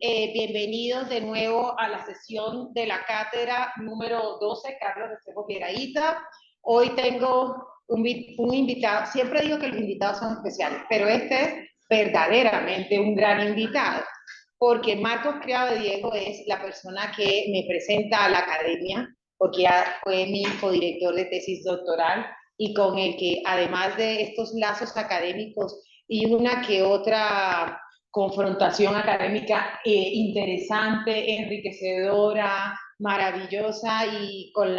Bienvenidos de nuevo a la sesión de la cátedra número 12, Carlos Restrepo Piedrahíta. Hoy tengo un invitado, siempre digo que los invitados son especiales, pero este es verdaderamente un gran invitado, porque Marcos Criado de Diego es la persona que me presenta a la academia, porque ya fue mi codirector de tesis doctoral y con el que, además de estos lazos académicos y una que otra confrontación académica interesante, enriquecedora, maravillosa y con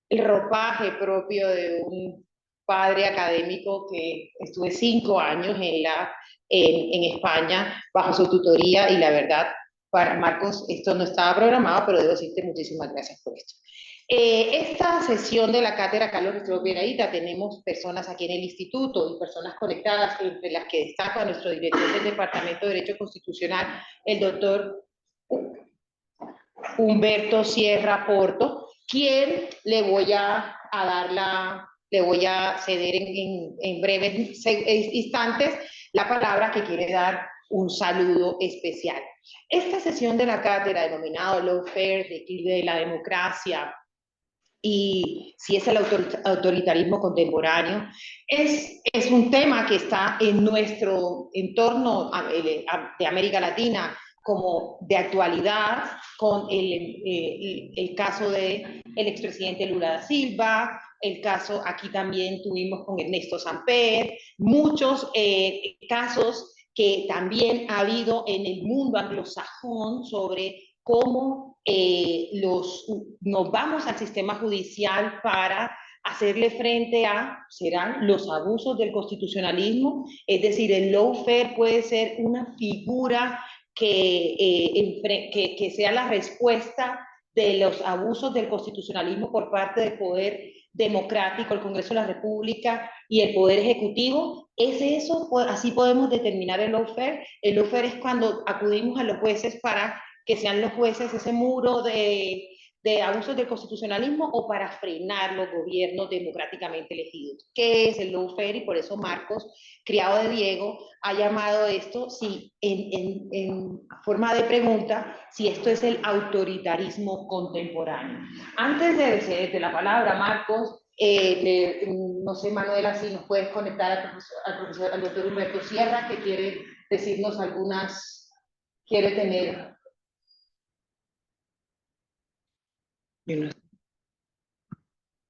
el ropaje propio de un padre académico que estuve 5 años en España bajo su tutoría y la verdad, para Marcos, esto no estaba programado, pero debo decirte muchísimas gracias por esto. Esta sesión de la cátedra Carlos Restrepo Piedrahíta tenemos personas aquí en el instituto y personas conectadas, entre las que destaca nuestro director del Departamento de Derecho Constitucional, el doctor Humberto Sierra Porto, quien le voy a ceder en breves instantes la palabra, que quiere dar un saludo especial. Esta sesión de la cátedra denominada Lawfare, declive de la democracia y si es el autoritarismo contemporáneo, es un tema que está en nuestro entorno de América Latina como de actualidad, con el caso del expresidente Lula da Silva, el caso aquí también tuvimos con Ernesto Samper, muchos casos que también ha habido en el mundo anglosajón sobre cómo nos vamos al sistema judicial para hacerle frente serán los abusos del constitucionalismo, es decir, el lawfare puede ser una figura que sea la respuesta de los abusos del constitucionalismo por parte del poder democrático, el Congreso de la República y el Poder Ejecutivo. ¿Es eso? Así podemos determinar el lawfare. El lawfare es cuando acudimos a los jueces para que sean los jueces ese muro de abusos del constitucionalismo o para frenar los gobiernos democráticamente elegidos. ¿Qué es el lawfare? Y por eso Marcos Criado de Diego ha llamado esto, si en forma de pregunta, si esto es el autoritarismo contemporáneo. Antes de cederte la palabra, Marcos, no sé, Manuela, si nos puedes conectar al doctor Humberto Sierra, que quiere decirnos quiere tener.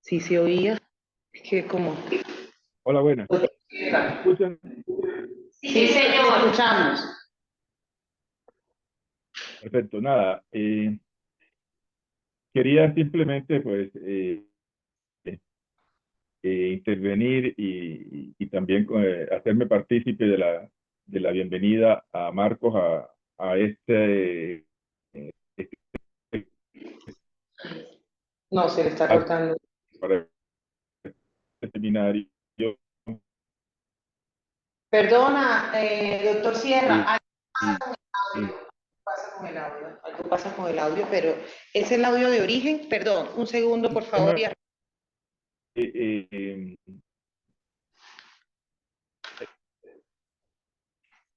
Sí se oía, es que como... Hola, buenas. ¿Me escuchan? Sí, señor, escuchamos. Perfecto, nada. Quería simplemente, pues, intervenir y también hacerme partícipe de la bienvenida a Marcos a No, se le está cortando. para este seminario. Perdona, doctor Sierra, Eh, algo pasa con el audio, pero ¿es el audio de origen? Perdón, un segundo, por favor.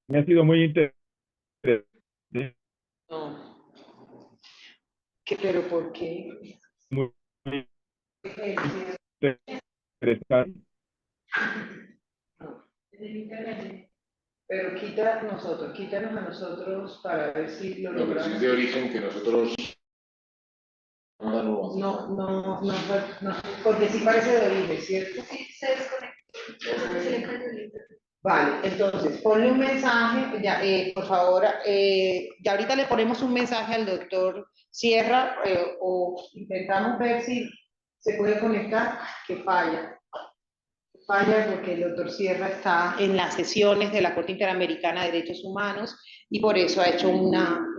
Me ha sido muy interesante. No. ¿Pero por qué? Muy interesante. Pero quítanos a nosotros para ver si lo logramos. Si es de origen que nosotros... No, porque sí parece de origen, ¿cierto? Sí, se desconectó. Se le cayó el internet. Vale, entonces ponle un mensaje, ya, por favor, ya ahorita le ponemos un mensaje al doctor Sierra o intentamos ver si se puede conectar, que falla. Falla porque el doctor Sierra está en las sesiones de la Corte Interamericana de Derechos Humanos y por eso ha hecho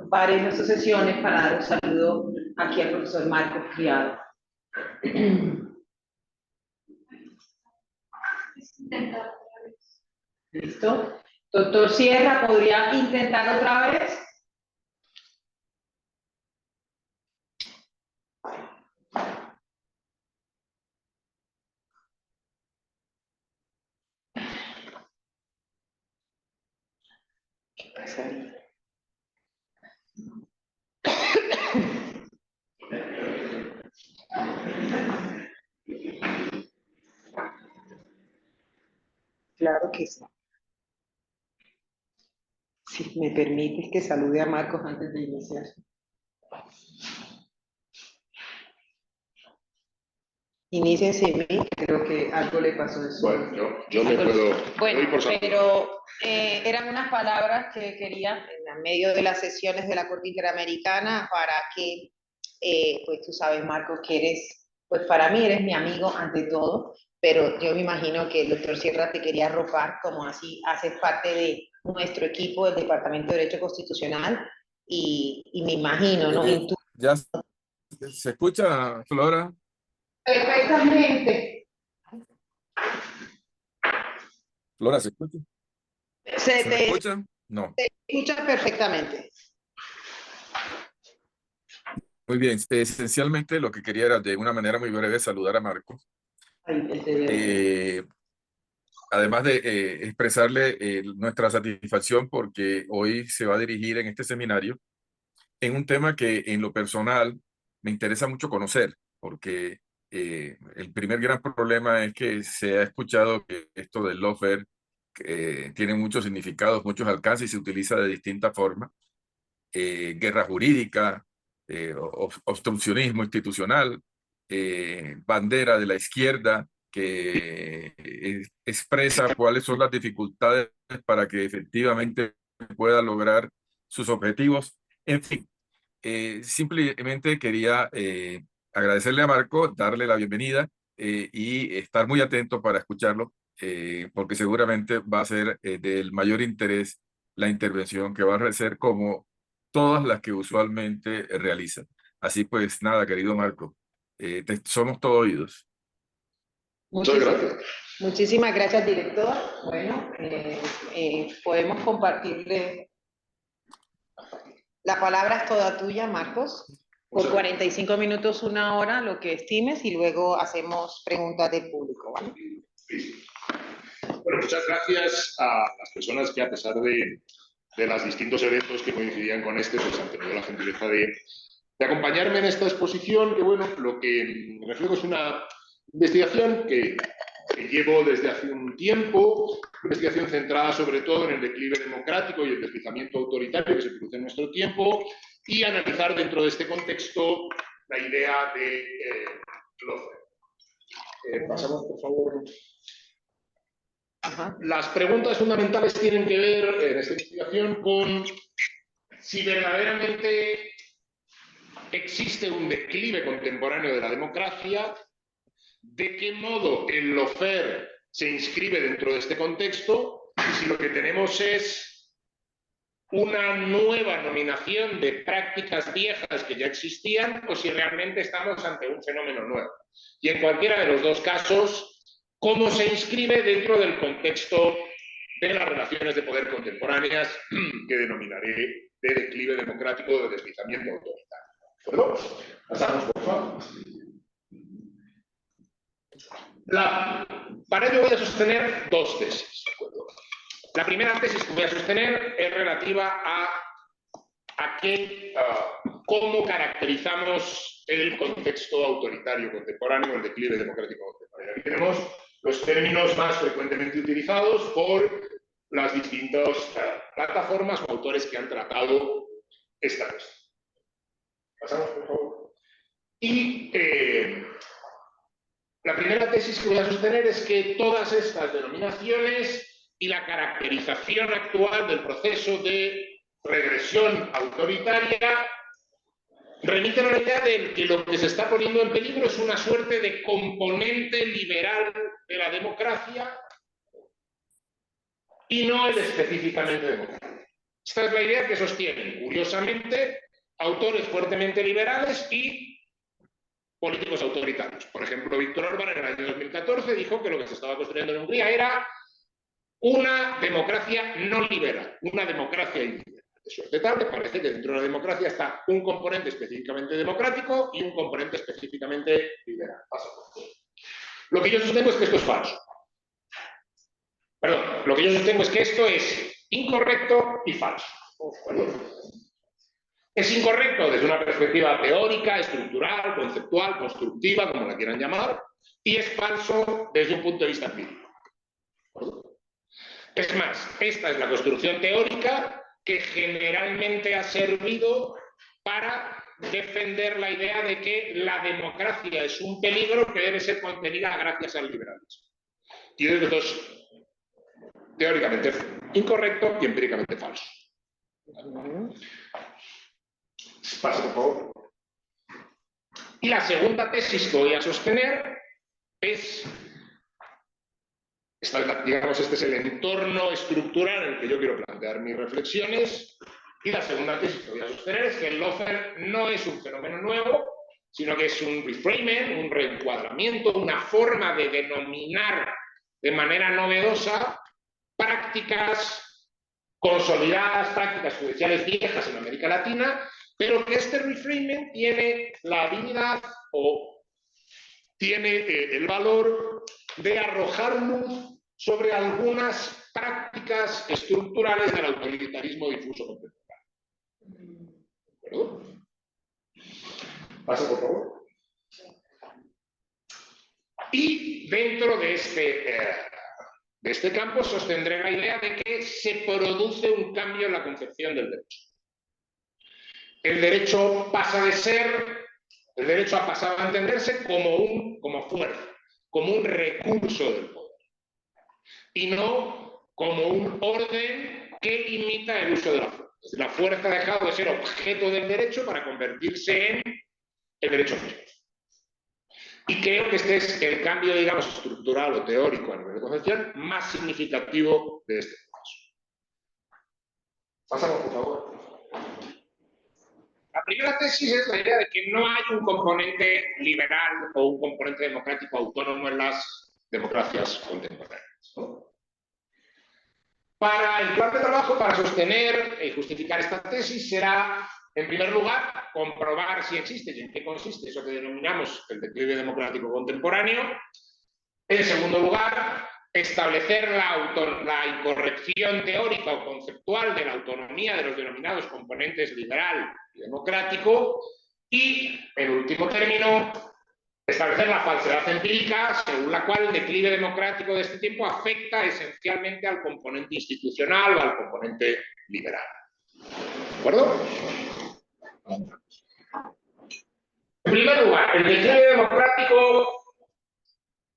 varias de estas sesiones para dar un saludo aquí al profesor Marcos Criado. ¿Listo? Doctor Sierra, ¿podría intentar otra vez? ¿Qué pasa ahí? Claro que sí. Si me permites que salude a Marcos antes de iniciar. Inicia sin mí, creo que algo le pasó de su... Bueno, yo me puedo... Bueno, por pero eran unas palabras que quería en medio de las sesiones de la Corte Interamericana para que, pues tú sabes, Marcos, que eres, pues para mí eres mi amigo ante todo, pero yo me imagino que el doctor Sierra te quería arropar como así haces parte de nuestro equipo del Departamento de Derecho Constitucional y me imagino, ¿no? ¿Ya se escucha, Flora? Perfectamente. Flora, ¿se escucha? Se ¿Se te escucha? No. escucha perfectamente. Muy bien. Esencialmente lo que quería era de una manera muy breve saludar a Marco. Además de expresarle nuestra satisfacción porque hoy se va a dirigir en este seminario en un tema que en lo personal me interesa mucho conocer, porque el primer gran problema es que se ha escuchado que esto del lawfare tiene muchos significados, muchos alcances y se utiliza de distintas formas. Guerra jurídica, obstruccionismo institucional, bandera de la izquierda que expresa cuáles son las dificultades para que efectivamente pueda lograr sus objetivos. En fin, simplemente quería agradecerle a Marco, darle la bienvenida y estar muy atento para escucharlo, porque seguramente va a ser del mayor interés la intervención que va a hacer como todas las que usualmente realizan. Así pues, nada, querido Marco, somos todo oídos. Muchísimas gracias, director. Bueno, podemos compartirle. La palabra es toda tuya, Marcos. Por 45 minutos, una hora, lo que estimes, y luego hacemos preguntas del público, ¿vale? Bueno, muchas gracias a las personas que, a pesar de los distintos eventos que coincidían con este, pues han tenido la gentileza de acompañarme en esta exposición, que bueno, lo que reflejo es una investigación que llevo desde hace un tiempo, una investigación centrada sobre todo en el declive democrático y el deslizamiento autoritario que se produce en nuestro tiempo, y analizar dentro de este contexto la idea de lawfare. Pasamos, por favor. Las preguntas fundamentales tienen que ver en esta investigación con si verdaderamente existe un declive contemporáneo de la democracia, de qué modo el lawfare se inscribe dentro de este contexto, y si lo que tenemos es una nueva nominación de prácticas viejas que ya existían, o si realmente estamos ante un fenómeno nuevo. Y en cualquiera de los dos casos, cómo se inscribe dentro del contexto de las relaciones de poder contemporáneas que denominaré de declive democrático o de deslizamiento autoritario. ¿De acuerdo? Pasamos, por favor. Para ello voy a sostener dos tesis. ¿De acuerdo? La primera tesis que voy a sostener es relativa a cómo caracterizamos el contexto autoritario contemporáneo, el declive democrático contemporáneo. Aquí tenemos los términos más frecuentemente utilizados por las distintas plataformas o autores que han tratado esta cuestión. Pasamos, por favor. Y la primera tesis que voy a sostener es que todas estas denominaciones y la caracterización actual del proceso de regresión autoritaria remiten a la idea de que lo que se está poniendo en peligro es una suerte de componente liberal de la democracia y no el específicamente democrático. Esta es la idea que sostienen, curiosamente, autores fuertemente liberales y políticos autoritarios. Por ejemplo, Víctor Orbán en el año 2014 dijo que lo que se estaba construyendo en Hungría era una democracia no liberal, una democracia iliberal. De suerte tal que parece que dentro de la democracia está un componente específicamente democrático y un componente específicamente liberal. Lo que yo sostengo es que esto es falso. Perdón, lo que yo sostengo es que esto es incorrecto y falso. Es incorrecto desde una perspectiva teórica, estructural, conceptual, constructiva, como la quieran llamar, y es falso desde un punto de vista empírico. Es más, esta es la construcción teórica que generalmente ha servido para defender la idea de que la democracia es un peligro que debe ser contenida gracias al liberalismo. Y yo creo que esto es teóricamente incorrecto y empíricamente falso. Pasa, por favor. Y la segunda tesis que voy a sostener es, digamos, este es el entorno estructural en el que yo quiero plantear mis reflexiones. Y la segunda tesis que voy a sostener es que el lawfare no es un fenómeno nuevo, sino que es un reframing, un reencuadramiento, una forma de denominar de manera novedosa prácticas consolidadas, prácticas judiciales viejas en América Latina, pero que este reframing tiene la habilidad o tiene el valor de arrojar luz sobre algunas prácticas estructurales del autoritarismo difuso contemporáneo. ¿De acuerdo? Pasa, por favor. Y dentro de este campo sostendré la idea de que se produce un cambio en la concepción del derecho. El derecho ha pasado a entenderse como fuerza, como un recurso del poder, y no como un orden que imita el uso de la fuerza. La fuerza ha dejado de ser objeto del derecho para convertirse en el derecho mismo. Y creo que este es el cambio, digamos, estructural o teórico a nivel de concepción más significativo de este proceso. Pasamos, por favor. La primera tesis es la idea de que no hay un componente liberal o un componente democrático autónomo en las democracias contemporáneas, ¿no? Para el plan de trabajo, para sostener y justificar esta tesis, será, en primer lugar, comprobar si existe y en qué consiste eso que denominamos el declive democrático contemporáneo. En segundo lugar, establecer la incorrección teórica o conceptual de la autonomía de los denominados componentes liberal y democrático. Y, en último término, establecer la falsedad empírica, según la cual el declive democrático de este tiempo afecta esencialmente al componente institucional o al componente liberal. ¿De acuerdo? En primer lugar, el declive democrático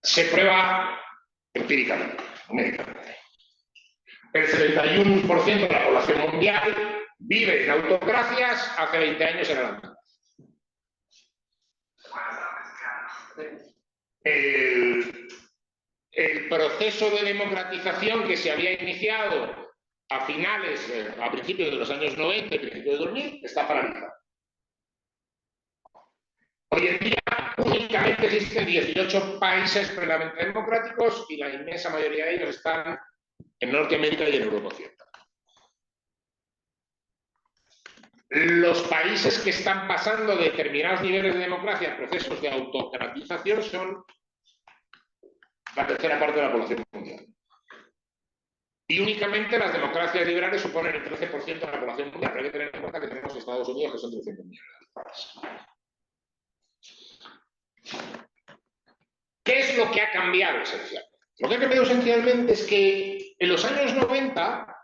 se prueba empíricamente, numéricamente. El 71% de la población mundial vive en autocracias, hace 20 años en adelante. El proceso de democratización que se había iniciado a principios de los años 90 y principios de 2000 está paralizado. Hoy en día únicamente existen 18 países plenamente democráticos y la inmensa mayoría de ellos están en Norteamérica y en Europa Occidental. Los países que están pasando determinados niveles de democracia a procesos de autocratización son la tercera parte de la población mundial. Y únicamente las democracias liberales suponen el 13% de la población mundial. Pero hay que tener en cuenta que tenemos Estados Unidos, que son 300 millones de personas. ¿Qué es lo que ha cambiado esencialmente? Lo que ha cambiado esencialmente es que en los años 90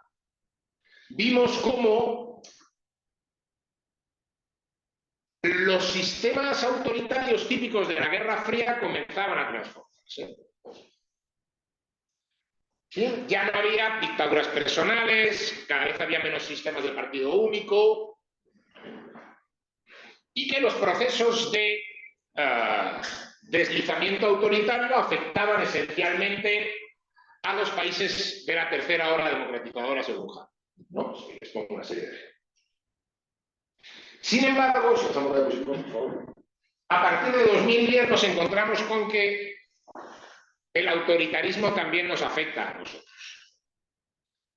vimos cómo los sistemas autoritarios típicos de la Guerra Fría comenzaban a transformarse. ¿Sí? Ya no había dictaduras personales, cada vez había menos sistemas de partido único, y que los procesos de deslizamiento autoritario afectaban esencialmente a los países de la tercera ola democratizadora según Han, ¿no? Les pongo una serie de ejemplos. Sin embargo, si estamos de posición, por favor, a partir de 2010 nos encontramos con que el autoritarismo también nos afecta a nosotros.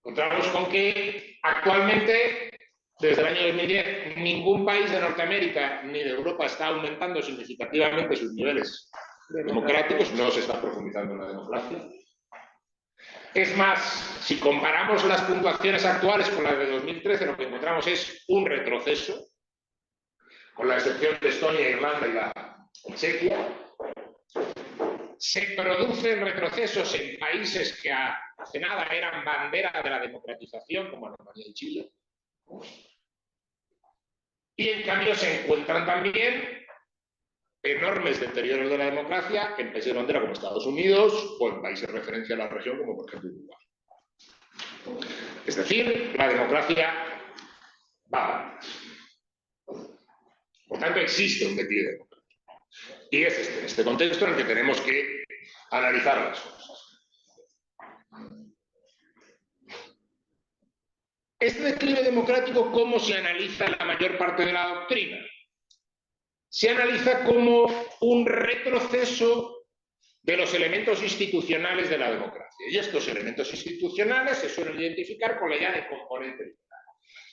Encontramos con que actualmente, desde el año 2010, ningún país de Norteamérica ni de Europa está aumentando significativamente sus niveles democráticos, no se está profundizando en la democracia. Es más, si comparamos las puntuaciones actuales con las de 2013, lo que encontramos es un retroceso con la excepción de Estonia, Irlanda y la Chequia, se producen retrocesos en países que hace nada eran bandera de la democratización, como Alemania y Chile, y en cambio se encuentran también enormes deterioros de la democracia en países bandera como Estados Unidos o en países de referencia a la región como por ejemplo Uruguay. Es decir, la democracia va. Por tanto, existe un declive democrático. Y es este contexto en el que tenemos que analizar las cosas. Este declive democrático, ¿cómo se analiza en la mayor parte de la doctrina? Se analiza como un retroceso de los elementos institucionales de la democracia. Y estos elementos institucionales se suelen identificar con la idea de componente liberal.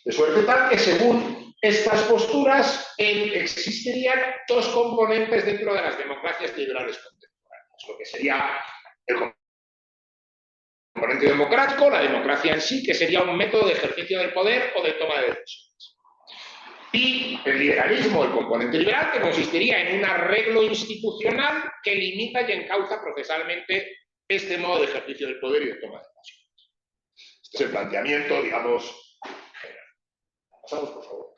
De suerte tal que, según estas posturas, existirían dos componentes dentro de las democracias liberales contemporáneas. Lo que sería el componente democrático, la democracia en sí, que sería un método de ejercicio del poder o de toma de decisiones. Y el liberalismo, el componente liberal, que consistiría en un arreglo institucional que limita y encauza procesalmente este modo de ejercicio del poder y de toma de decisiones. Este es el planteamiento, digamos, general. Pasamos, por favor.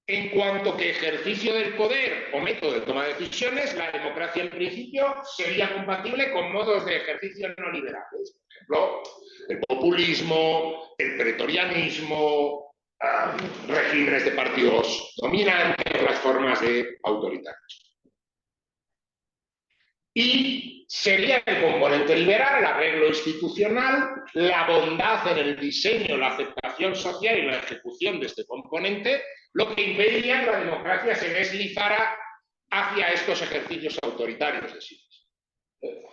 En cuanto que ejercicio del poder o método de toma de decisiones, la democracia en principio sería compatible con modos de ejercicio no liberales. Por ejemplo, el populismo, el pretorianismo, regímenes de partidos dominantes, las formas de autoritarismo. Y sería el componente liberal, el arreglo institucional, la bondad en el diseño, la aceptación social y la ejecución de este componente, lo que impediría que la democracia se deslizara hacia estos ejercicios autoritarios de sí misma.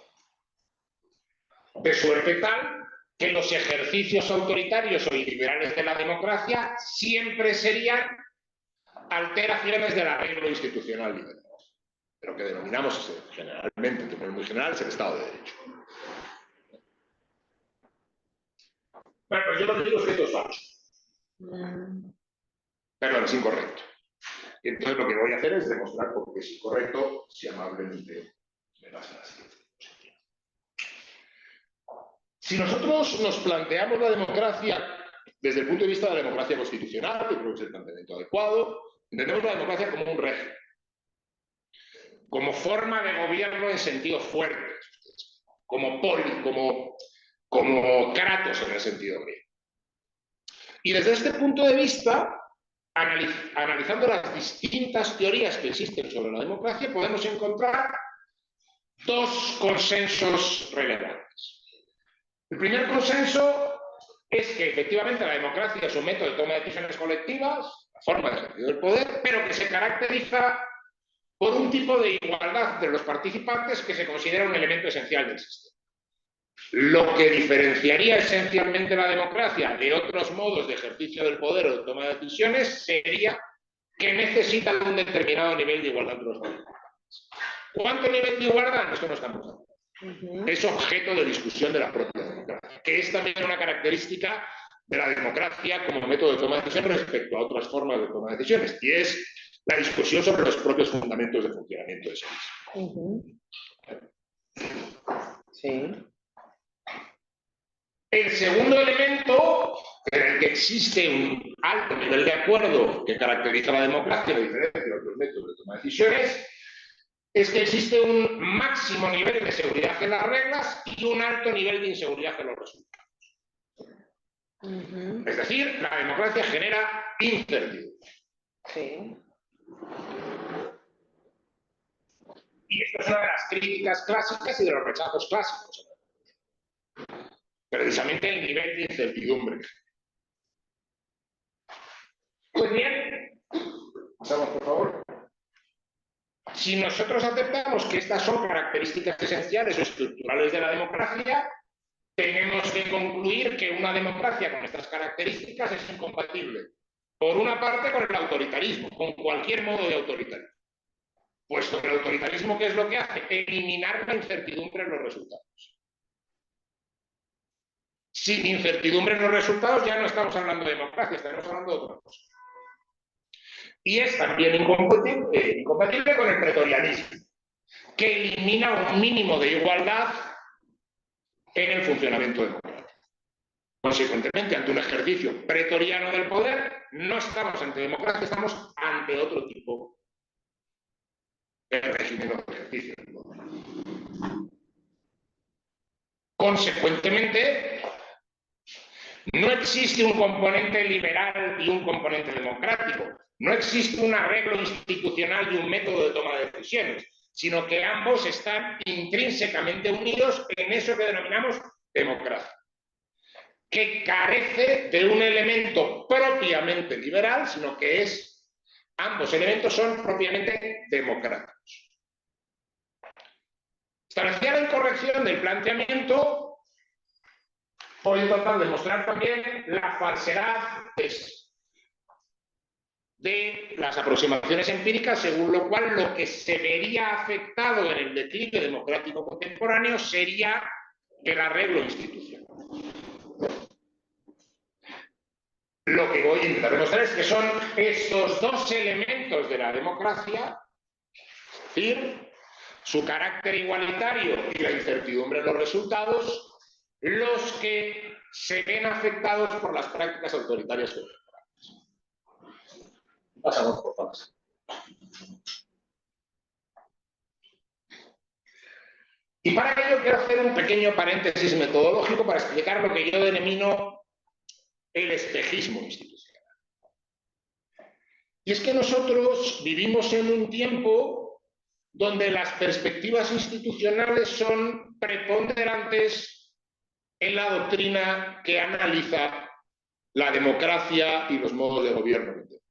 De suerte tal que los ejercicios autoritarios o liberales de la democracia siempre serían alteraciones del arreglo institucional liberal. Lo que denominamos generalmente, en términos muy generales, el Estado de Derecho. Bueno, pues yo lo que digo es que esto es falso. Perdón, es incorrecto. Y entonces lo que voy a hacer es demostrar por qué es incorrecto, si amablemente me das la siguiente diapositiva. Si nosotros nos planteamos la democracia desde el punto de vista de la democracia constitucional, que creo que es el planteamiento adecuado, entendemos la democracia como un régimen, como forma de gobierno en sentido fuerte, como como kratos en el sentido griego. Y desde este punto de vista, analizando las distintas teorías que existen sobre la democracia, podemos encontrar dos consensos relevantes. El primer consenso es que efectivamente la democracia es un método de toma de decisiones colectivas, la forma de ejercicio del poder, pero que se caracteriza por un tipo de igualdad entre los participantes que se considera un elemento esencial del sistema. Lo que diferenciaría esencialmente la democracia de otros modos de ejercicio del poder o de toma de decisiones sería que necesita un determinado nivel de igualdad entre los participantes. ¿Cuánto nivel de igualdad? Esto no estamos hablando. Es objeto de discusión de la propia democracia, que es también una característica de la democracia como método de toma de decisiones respecto a otras formas de toma de decisiones, y es la discusión sobre los propios fundamentos de funcionamiento de ese mismo. Sí. El segundo elemento en el que existe un alto nivel de acuerdo que caracteriza la democracia, a diferencia de otros métodos de toma de decisiones, es que existe un máximo nivel de seguridad en las reglas y un alto nivel de inseguridad en los resultados. Es decir, la democracia genera incertidumbre. Sí. Y esto es una de las críticas clásicas y de los rechazos clásicos. Precisamente el nivel de incertidumbre. Pues bien, pasamos por favor. Si nosotros aceptamos que estas son características esenciales o estructurales de la democracia, tenemos que concluir que una democracia con estas características es incompatible, por una parte, con el autoritarismo, con cualquier modo de autoritarismo. Puesto que el autoritarismo, ¿qué es lo que hace? Eliminar la incertidumbre en los resultados. Sin incertidumbre en los resultados ya no estamos hablando de democracia, estamos hablando de otra cosa. Y es también incompatible con el pretorianismo, que elimina un mínimo de igualdad en el funcionamiento democrático. Consecuentemente, ante un ejercicio pretoriano del poder, no estamos ante democracia, estamos ante otro tipo de régimen o de ejercicio del poder. Consecuentemente, no existe un componente liberal y un componente democrático. No existe un arreglo institucional y un método de toma de decisiones, sino que ambos están intrínsecamente unidos en eso que denominamos democracia, que carece de un elemento propiamente liberal, sino que ambos elementos son propiamente democráticos. Establecida la incorrección del planteamiento, voy a tratar de mostrar también la falsedad de las aproximaciones empíricas, según lo cual lo que se vería afectado en el declive democrático contemporáneo sería el arreglo institucional. Lo que voy a intentar demostrar es que son estos dos elementos de la democracia, es decir, su carácter igualitario y la incertidumbre en los resultados, los que se ven afectados por las prácticas autoritarias contemporáneas. Pasamos por fases. Y para ello quiero hacer un pequeño paréntesis metodológico para explicar lo que yo denomino el espejismo institucional. Y es que nosotros vivimos en un tiempo donde las perspectivas institucionales son preponderantes en la doctrina que analiza la democracia y los modos de gobierno contemporáneos.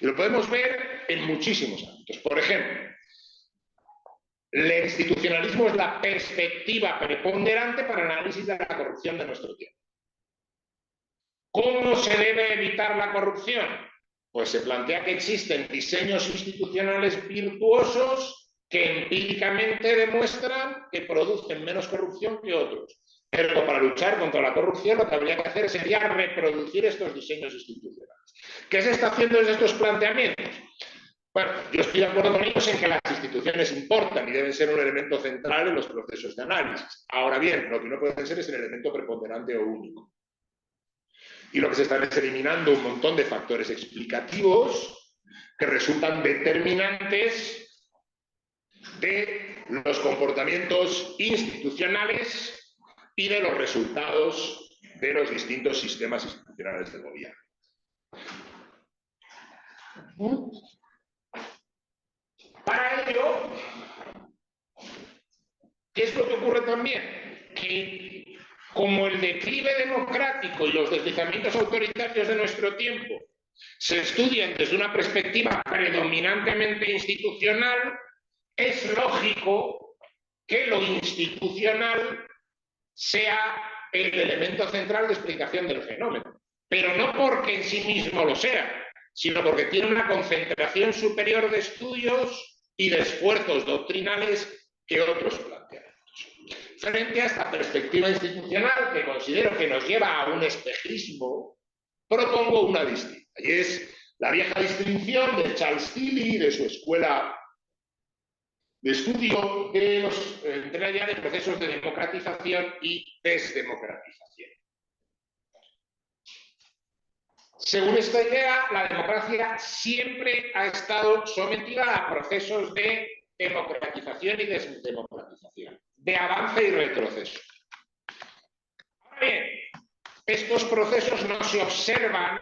Y lo podemos ver en muchísimos ámbitos. Por ejemplo, el institucionalismo es la perspectiva preponderante para el análisis de la corrupción de nuestro tiempo. ¿Cómo se debe evitar la corrupción? Pues se plantea que existen diseños institucionales virtuosos que empíricamente demuestran que producen menos corrupción que otros. Pero para luchar contra la corrupción lo que habría que hacer sería reproducir estos diseños institucionales. ¿Qué se está haciendo desde estos planteamientos? Bueno, yo estoy de acuerdo con ellos en que las instituciones importan y deben ser un elemento central en los procesos de análisis. Ahora bien, lo que no puede ser es el elemento preponderante o único. Y lo que se están es eliminando un montón de factores explicativos que resultan determinantes de los comportamientos institucionales y de los resultados de los distintos sistemas institucionales de gobierno. Para ello, ¿qué es lo que ocurre también? Que como el declive democrático y los deslizamientos autoritarios de nuestro tiempo se estudian desde una perspectiva predominantemente institucional, es lógico que lo institucional sea el elemento central de explicación del fenómeno. Pero no porque en sí mismo lo sea, sino porque tiene una concentración superior de estudios y de esfuerzos doctrinales que otros plantean. Frente a esta perspectiva institucional, que considero que nos lleva a un espejismo, propongo una distinta, y es la vieja distinción de Charles Tilly y de su escuela de estudio entre la idea de procesos de democratización y desdemocratización. Según esta idea, la democracia siempre ha estado sometida a procesos de democratización y desdemocratización, de avance y retroceso. Ahora bien, estos procesos no se observan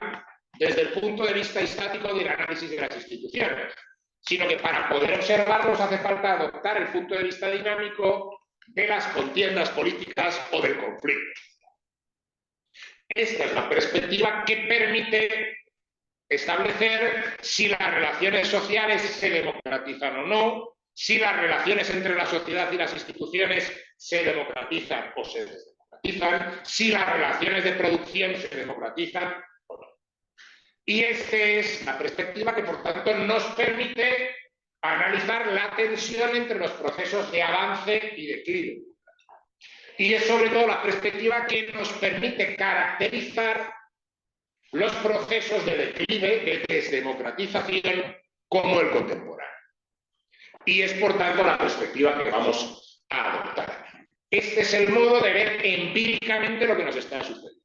desde el punto de vista estático del análisis de las instituciones, sino que para poder observarlos hace falta adoptar el punto de vista dinámico de las contiendas políticas o del conflicto. Esta es la perspectiva que permite establecer si las relaciones sociales se democratizan o no, si las relaciones entre la sociedad y las instituciones se democratizan o se desdemocratizan, si las relaciones de producción se democratizan o no. Y esta es la perspectiva que, por tanto, nos permite analizar la tensión entre los procesos de avance y declive. Y es sobre todo la perspectiva que nos permite caracterizar los procesos de declive, de desdemocratización, como el contemporáneo. Y es, por tanto, la perspectiva que vamos a adoptar. Este es el modo de ver empíricamente lo que nos está sucediendo.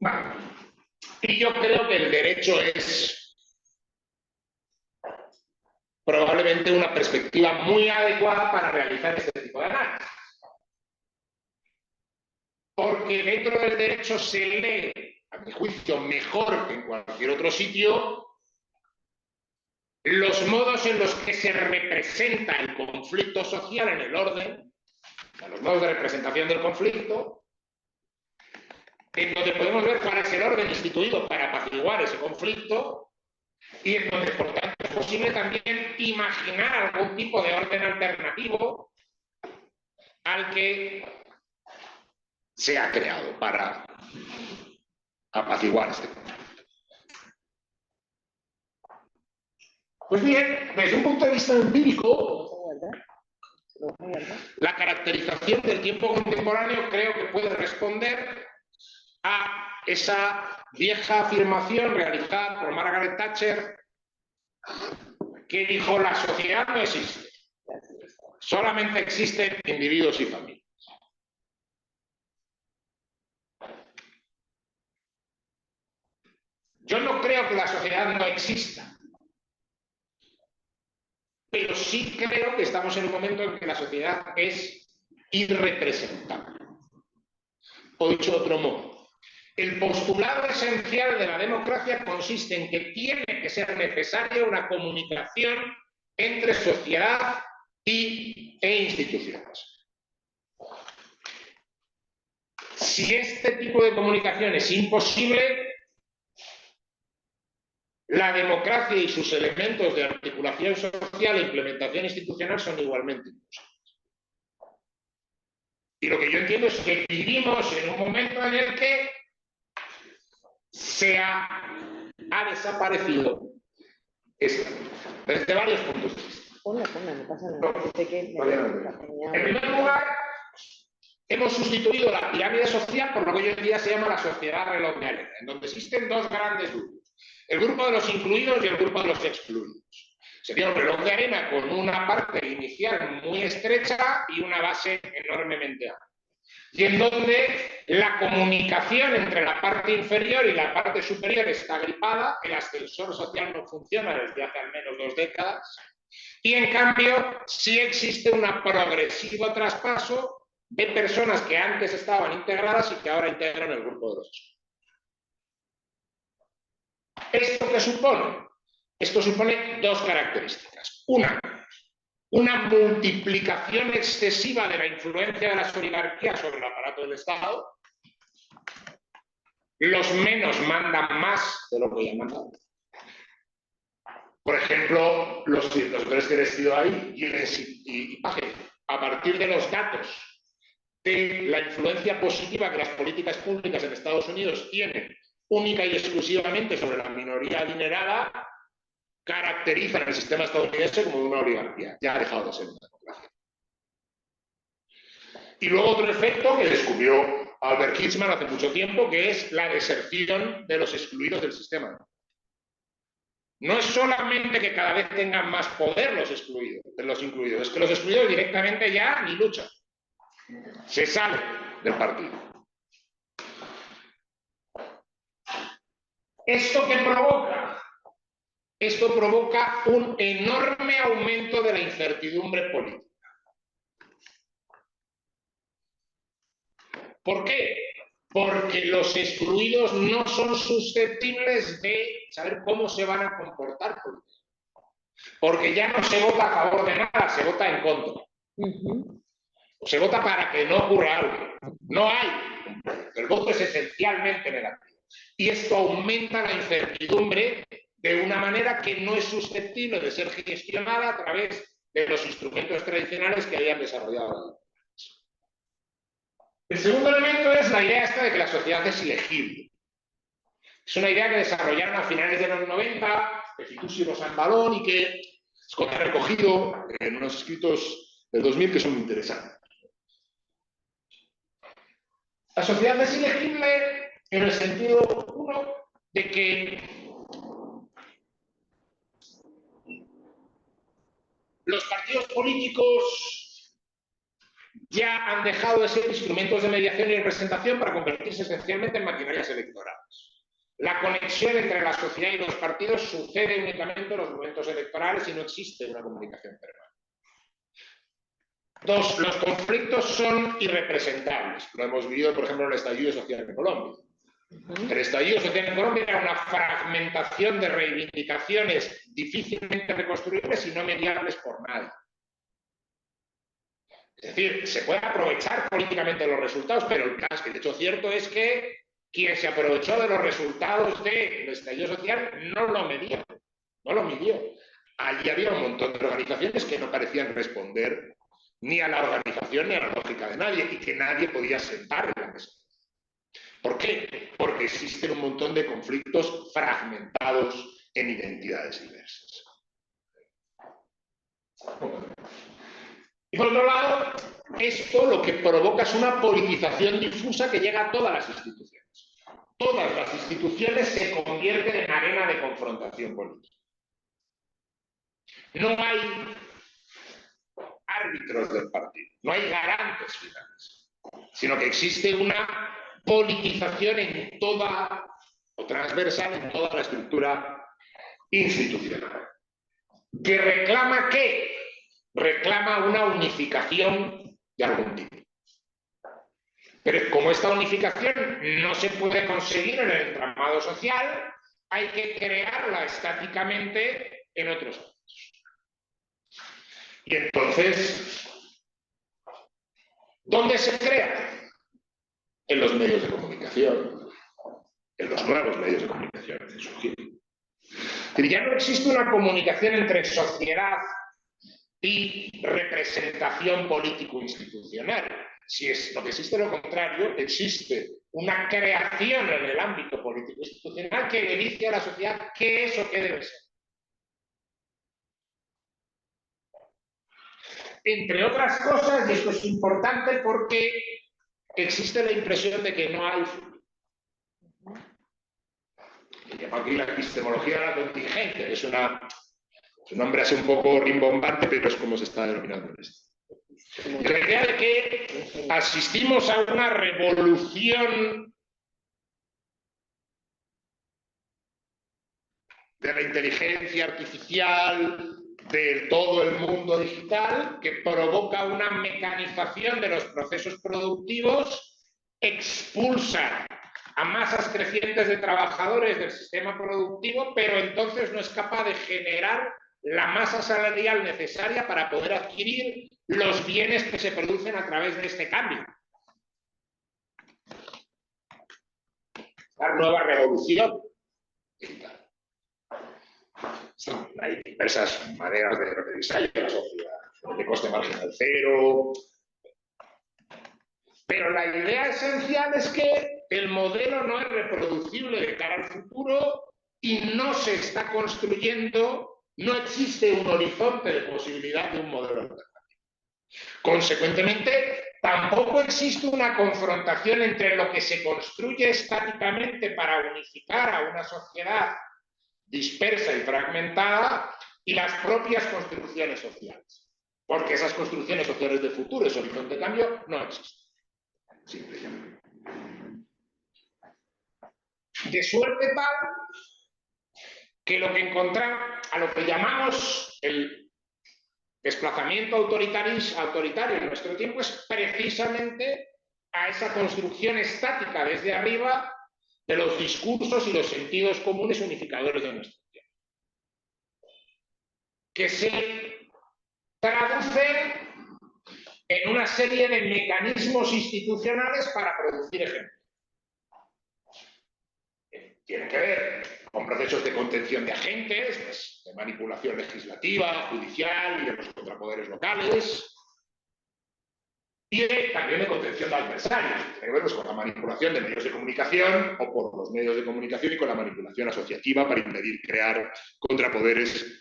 Vale. Y yo creo que el derecho es probablemente una perspectiva muy adecuada para realizar este tipo de análisis. Porque dentro del derecho se lee, a mi juicio, mejor que en cualquier otro sitio, los modos en los que se representa el conflicto social en el orden, o sea, los modos de representación del conflicto, en donde podemos ver cuál es el orden instituido para apaciguar ese conflicto y en donde, por tanto, es posible también imaginar algún tipo de orden alternativo al que se ha creado para apaciguar este conflicto. Pues bien, desde un punto de vista empírico, la caracterización del tiempo contemporáneo creo que puede responder a esa vieja afirmación realizada por Margaret Thatcher, que dijo: la sociedad no existe, solamente existen individuos y familias. Yo no creo que la sociedad no exista, pero sí creo que estamos en un momento en que la sociedad es irrepresentable. O dicho de otro modo, el postulado esencial de la democracia consiste en que tiene que ser necesaria una comunicación entre sociedad e instituciones. Si este tipo de comunicación es imposible, la democracia y sus elementos de articulación social e implementación institucional son igualmente imposibles. Y lo que yo entiendo es que vivimos en un momento en el que se ha desaparecido esto, desde varios puntos de vista. Ponla, no pasa nada. En primer lugar, hemos sustituido la pirámide social por lo que hoy en día se llama la sociedad reloj de arena, en donde existen dos grandes grupos: el grupo de los incluidos y el grupo de los excluidos. Sería un reloj de arena con una parte inicial muy estrecha y una base enormemente amplia. Y en donde la comunicación entre la parte inferior y la parte superior está gripada, el ascensor social no funciona desde hace al menos 2 décadas, y en cambio sí existe un progresivo traspaso de personas que antes estaban integradas y que ahora integran el grupo de los excluidos. ¿Esto qué supone? Esto supone dos características. Una multiplicación excesiva de la influencia de las oligarquías sobre el aparato del Estado. Los menos mandan más de lo que ya mandan. Por ejemplo, los tres que he decidido ahí, y Paje, a partir de los datos de la influencia positiva que las políticas públicas en Estados Unidos tienen única y exclusivamente sobre la minoría adinerada, caracterizan el sistema estadounidense como una oligarquía. Ya ha dejado de ser una democracia. Y luego otro efecto que descubrió Albert Hirschman hace mucho tiempo, que es la deserción de los excluidos del sistema. No es solamente que cada vez tengan más poder los incluidos, es que los excluidos directamente ya ni luchan. Se salen del partido. ¿Esto qué provoca? Esto provoca un enorme aumento de la incertidumbre política. ¿Por qué? Porque los excluidos no son susceptibles de saber cómo se van a comportar políticamente. Porque ya no se vota a favor de nada, se vota en contra. O se vota para que no ocurra algo. No hay. El voto es esencialmente negativo. Y esto aumenta la incertidumbre de una manera que no es susceptible de ser gestionada a través de los instrumentos tradicionales que hayan desarrollado. El segundo elemento es la idea esta de que la sociedad es ilegible. Es una idea que desarrollaron a finales de los 90, que Fitoussi y Rosanvallon, y que Scott ha recogido en unos escritos del 2000 que son interesantes. La sociedad es ilegible en el sentido, uno, de que los partidos políticos ya han dejado de ser instrumentos de mediación y representación para convertirse esencialmente en maquinarias electorales. La conexión entre la sociedad y los partidos sucede únicamente en los momentos electorales y no existe una comunicación permanente. Dos, los conflictos son irrepresentables. Lo hemos vivido, por ejemplo, en el estallido social en Colombia. El estallido social en Colombia era una fragmentación de reivindicaciones difícilmente reconstruibles y no mediables por nadie. Es decir, se puede aprovechar políticamente los resultados, pero el caso, el hecho cierto es que quien se aprovechó de los resultados del estallido social no lo midió. Allí había un montón de organizaciones que no parecían responder ni a la organización ni a la lógica de nadie y que nadie podía sentar en la mesa. ¿Por qué? Porque existen un montón de conflictos fragmentados en identidades diversas. Y por otro lado, esto lo que provoca es una politización difusa que llega a todas las instituciones. Todas las instituciones se convierten en arena de confrontación política. No hay árbitros del partido, no hay garantes finales, sino que existe una politización en toda, o transversal en toda la estructura institucional. ¿Que reclama qué? Reclama una unificación de algún tipo. Pero como esta unificación no se puede conseguir en el entramado social, hay que crearla estáticamente en otros ámbitos. Y entonces, ¿dónde se crea? En los medios de comunicación, en los nuevos medios de comunicación que surgieron. Pero ya no existe una comunicación entre sociedad y representación político-institucional. Si es lo que existe lo contrario, existe una creación en el ámbito político-institucional que le dice a la sociedad qué es o qué debe ser. Entre otras cosas, y esto es importante porque existe la impresión de que no hay futuro. Se llama aquí la epistemología de la contingencia, que es un nombre así un poco rimbombante, pero es como se está denominando en esto. La idea de que asistimos a una revolución de la inteligencia artificial, de todo el mundo digital, que provoca una mecanización de los procesos productivos, expulsa a masas crecientes de trabajadores del sistema productivo, pero entonces no es capaz de generar la masa salarial necesaria para poder adquirir los bienes que se producen a través de este cambio. La nueva revolución digital. Hay diversas maneras de referirse a la sociedad, de coste marginal cero. Pero la idea esencial es que el modelo no es reproducible de cara al futuro y no se está construyendo, no existe un horizonte de posibilidad de un modelo alternativo. Consecuentemente, tampoco existe una confrontación entre lo que se construye estáticamente para unificar a una sociedad dispersa y fragmentada y las propias construcciones sociales. Porque esas construcciones sociales de futuro, ese horizonte de cambio, no existen. Simplemente. De suerte tal que lo que encontramos, a lo que llamamos el desplazamiento autoritario en nuestro tiempo, es precisamente a esa construcción estática desde arriba de los discursos y los sentidos comunes unificadores de nuestro tiempo, que se traducen en una serie de mecanismos institucionales para producir ejemplos. Tienen que ver con procesos de contención de agentes, pues, de manipulación legislativa, judicial y de los contrapoderes locales, y también de contención de adversarios. Tiene que ver pues, con la manipulación de medios de comunicación o por los medios de comunicación y con la manipulación asociativa para impedir crear contrapoderes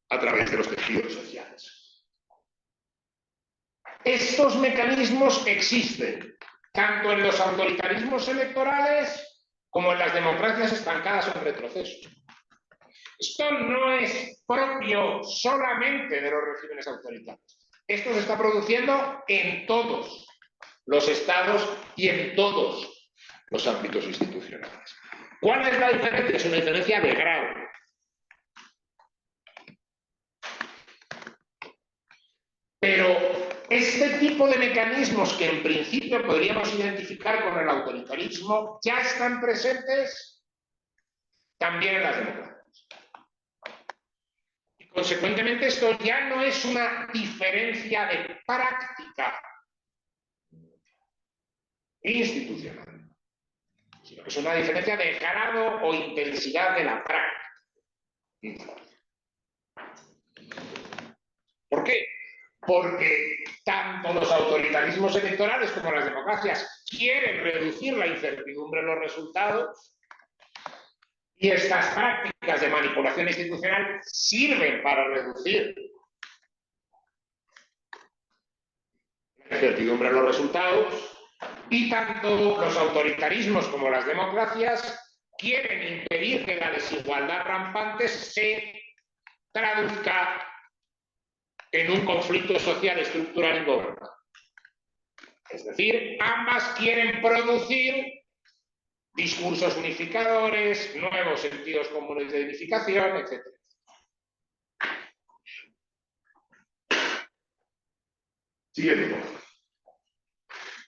a través de los tejidos sociales. Estos mecanismos existen tanto en los autoritarismos electorales como en las democracias estancadas o en retroceso. Esto no es propio solamente de los regímenes autoritarios. Esto se está produciendo en todos los estados y en todos los ámbitos institucionales. ¿Cuál es la diferencia? Es una diferencia de grado. Pero este tipo de mecanismos que en principio podríamos identificar con el autoritarismo ya están presentes también en las democracias. Y consecuentemente esto ya no es una diferencia de práctica institucional, sino que es una diferencia de grado o intensidad de la práctica. ¿Por qué? Porque tanto los autoritarismos electorales como las democracias quieren reducir la incertidumbre en los resultados y estas prácticas de manipulación institucional sirven para reducir la incertidumbre en los resultados y tanto los autoritarismos como las democracias quieren impedir que la desigualdad rampante se traduzca en un conflicto social estructural ingobernable. Es decir, ambas quieren producir discursos unificadores, nuevos sentidos comunes de edificación, etc. Siguiente.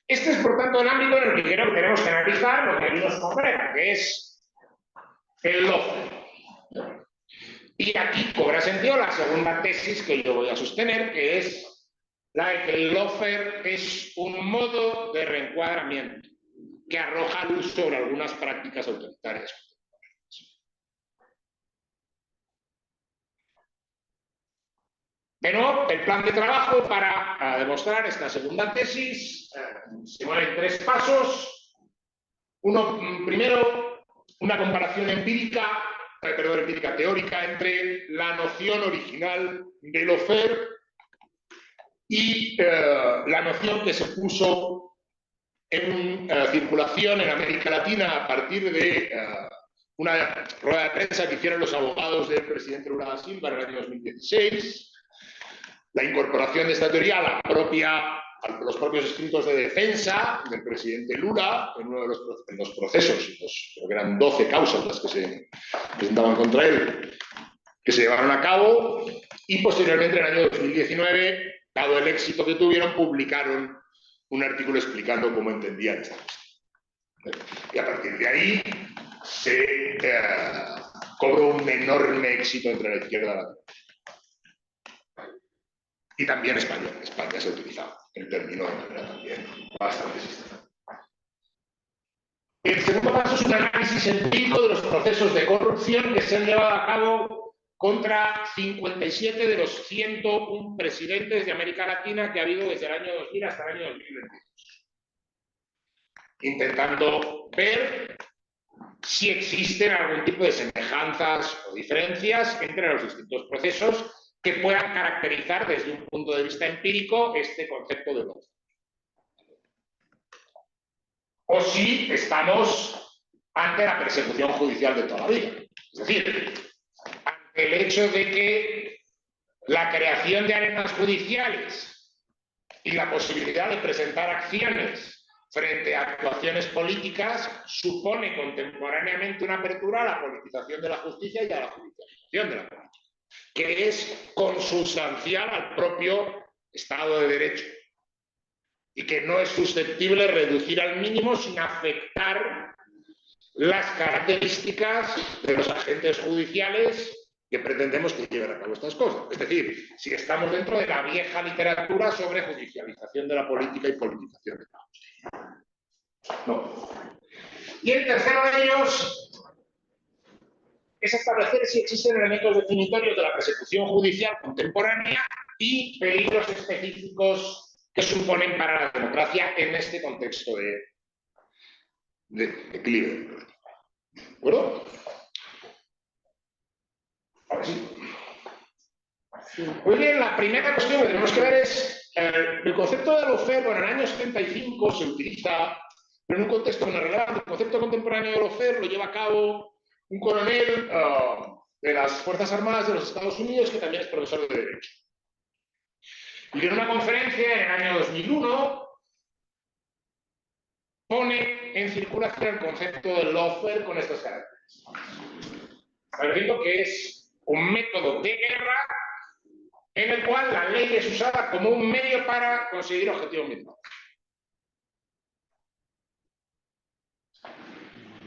Este es, por tanto, el ámbito en el que creo que tenemos que analizar lo que aquí nos congrega, que es el lawfare. Y aquí cobra sentido la segunda tesis que yo voy a sostener, que es la de que el lawfare es un modo de reencuadramiento que arroja luz sobre algunas prácticas autoritarias. De nuevo, el plan de trabajo para demostrar esta segunda tesis se mueve en 3 pasos. Primero, una comparación teórica entre la noción original de lawfare y la noción que se puso en circulación en América Latina a partir de una rueda de prensa que hicieron los abogados del presidente Lula da Silva en el año 2016, la incorporación de esta teoría a los propios escritos de defensa del presidente Lula en uno de los procesos, creo que eran 12 causas las que se presentaban contra él, que se llevaron a cabo, y posteriormente en el año 2019, dado el éxito que tuvieron, publicaron un artículo explicando cómo entendían esta cuestión. Y a partir de ahí se cobró un enorme éxito entre la izquierda y la derecha. Y también España se ha utilizado el término de manera también bastante sistemática. El segundo paso es un análisis empírico de los procesos de corrupción que se han llevado a cabo contra 57 de los 101 presidentes de América Latina que ha habido desde el año 2000 hasta el año 2022. Intentando ver si existen algún tipo de semejanzas o diferencias entre los distintos procesos que puedan caracterizar desde un punto de vista empírico este concepto de lawfare. O si estamos ante la persecución judicial de toda la vida. Es decir, ante el hecho de que la creación de arenas judiciales y la posibilidad de presentar acciones frente a actuaciones políticas supone contemporáneamente una apertura a la politización de la justicia y a la judicialización de la política, que es consubstancial al propio Estado de Derecho y que no es susceptible de reducir al mínimo sin afectar las características de los agentes judiciales que pretendemos que lleven a cabo estas cosas. Es decir, si estamos dentro de la vieja literatura sobre judicialización de la política y politización de la justicia. No. Y el tercero de ellos es establecer si existen elementos definitorios de la persecución judicial contemporánea y peligros específicos que suponen para la democracia en este contexto de declive. ¿De acuerdo? Ahora sí. Muy bien, la primera cuestión que tenemos que ver es El concepto de lawfare, bueno, en el año 75 se utiliza, pero en un contexto no relevante. El concepto contemporáneo de lawfare lo lleva a cabo un coronel de las Fuerzas Armadas de los Estados Unidos, que también es profesor de Derecho. Y en una conferencia en el año 2001 pone en circulación el concepto de lawfare con estas características. Estableciendo que es un método de guerra en el cual la ley es usada como un medio para conseguir objetivos militares.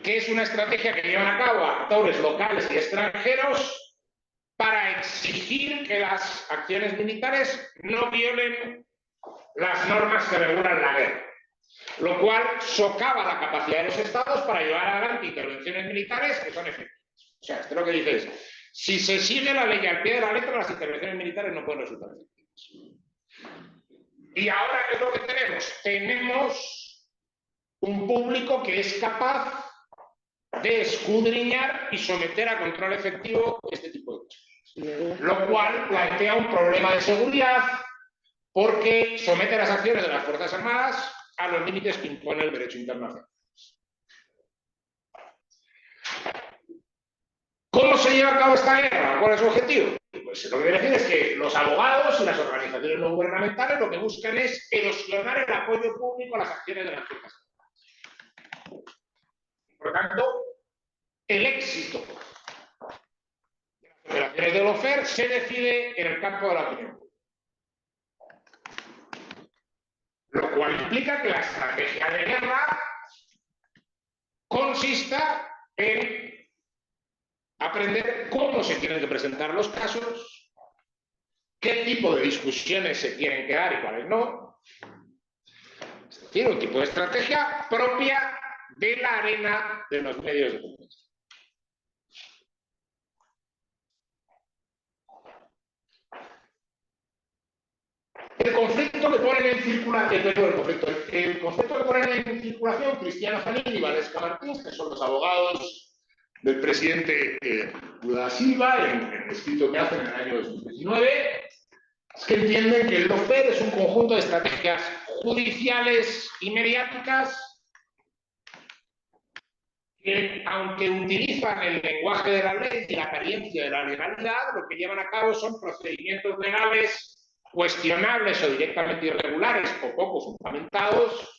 Que es una estrategia que llevan a cabo actores locales y extranjeros para exigir que las acciones militares no violen las normas que regulan la guerra, lo cual socava la capacidad de los estados para llevar adelante intervenciones militares que son efectivas. O sea, esto lo que dice es, si se sigue la ley al pie de la letra, las intervenciones militares no pueden resultar efectivas. Y ahora, ¿qué es lo que tenemos? Tenemos un público que es capaz de escudriñar y someter a control efectivo este tipo de cosas. Lo cual plantea un problema de seguridad porque somete las acciones de las Fuerzas Armadas a los límites que impone el derecho internacional. ¿Cómo se lleva a cabo esta guerra? ¿Cuál es su objetivo? Pues lo que quiere decir es que los abogados y las organizaciones no gubernamentales lo que buscan es erosionar el apoyo público a las acciones de las Fuerzas Armadas. Por tanto, el éxito de las operaciones de lawfare se decide en el campo de la opinión. Lo cual implica que la estrategia de guerra consista en aprender cómo se tienen que presentar los casos, qué tipo de discusiones se tienen que dar y cuáles no. Es decir, un tipo de estrategia propia de la arena de los medios de comunicación. El concepto que ponen en circulación Cristiano Fanini y Valesca Martins, que son los abogados del presidente Lula da Silva, en el escrito que hacen en el año 2019, es que entienden que el lawfare es un conjunto de estrategias judiciales y mediáticas que, aunque utilizan el lenguaje de la ley y la apariencia de la legalidad, lo que llevan a cabo son procedimientos legales cuestionables o directamente irregulares o poco fundamentados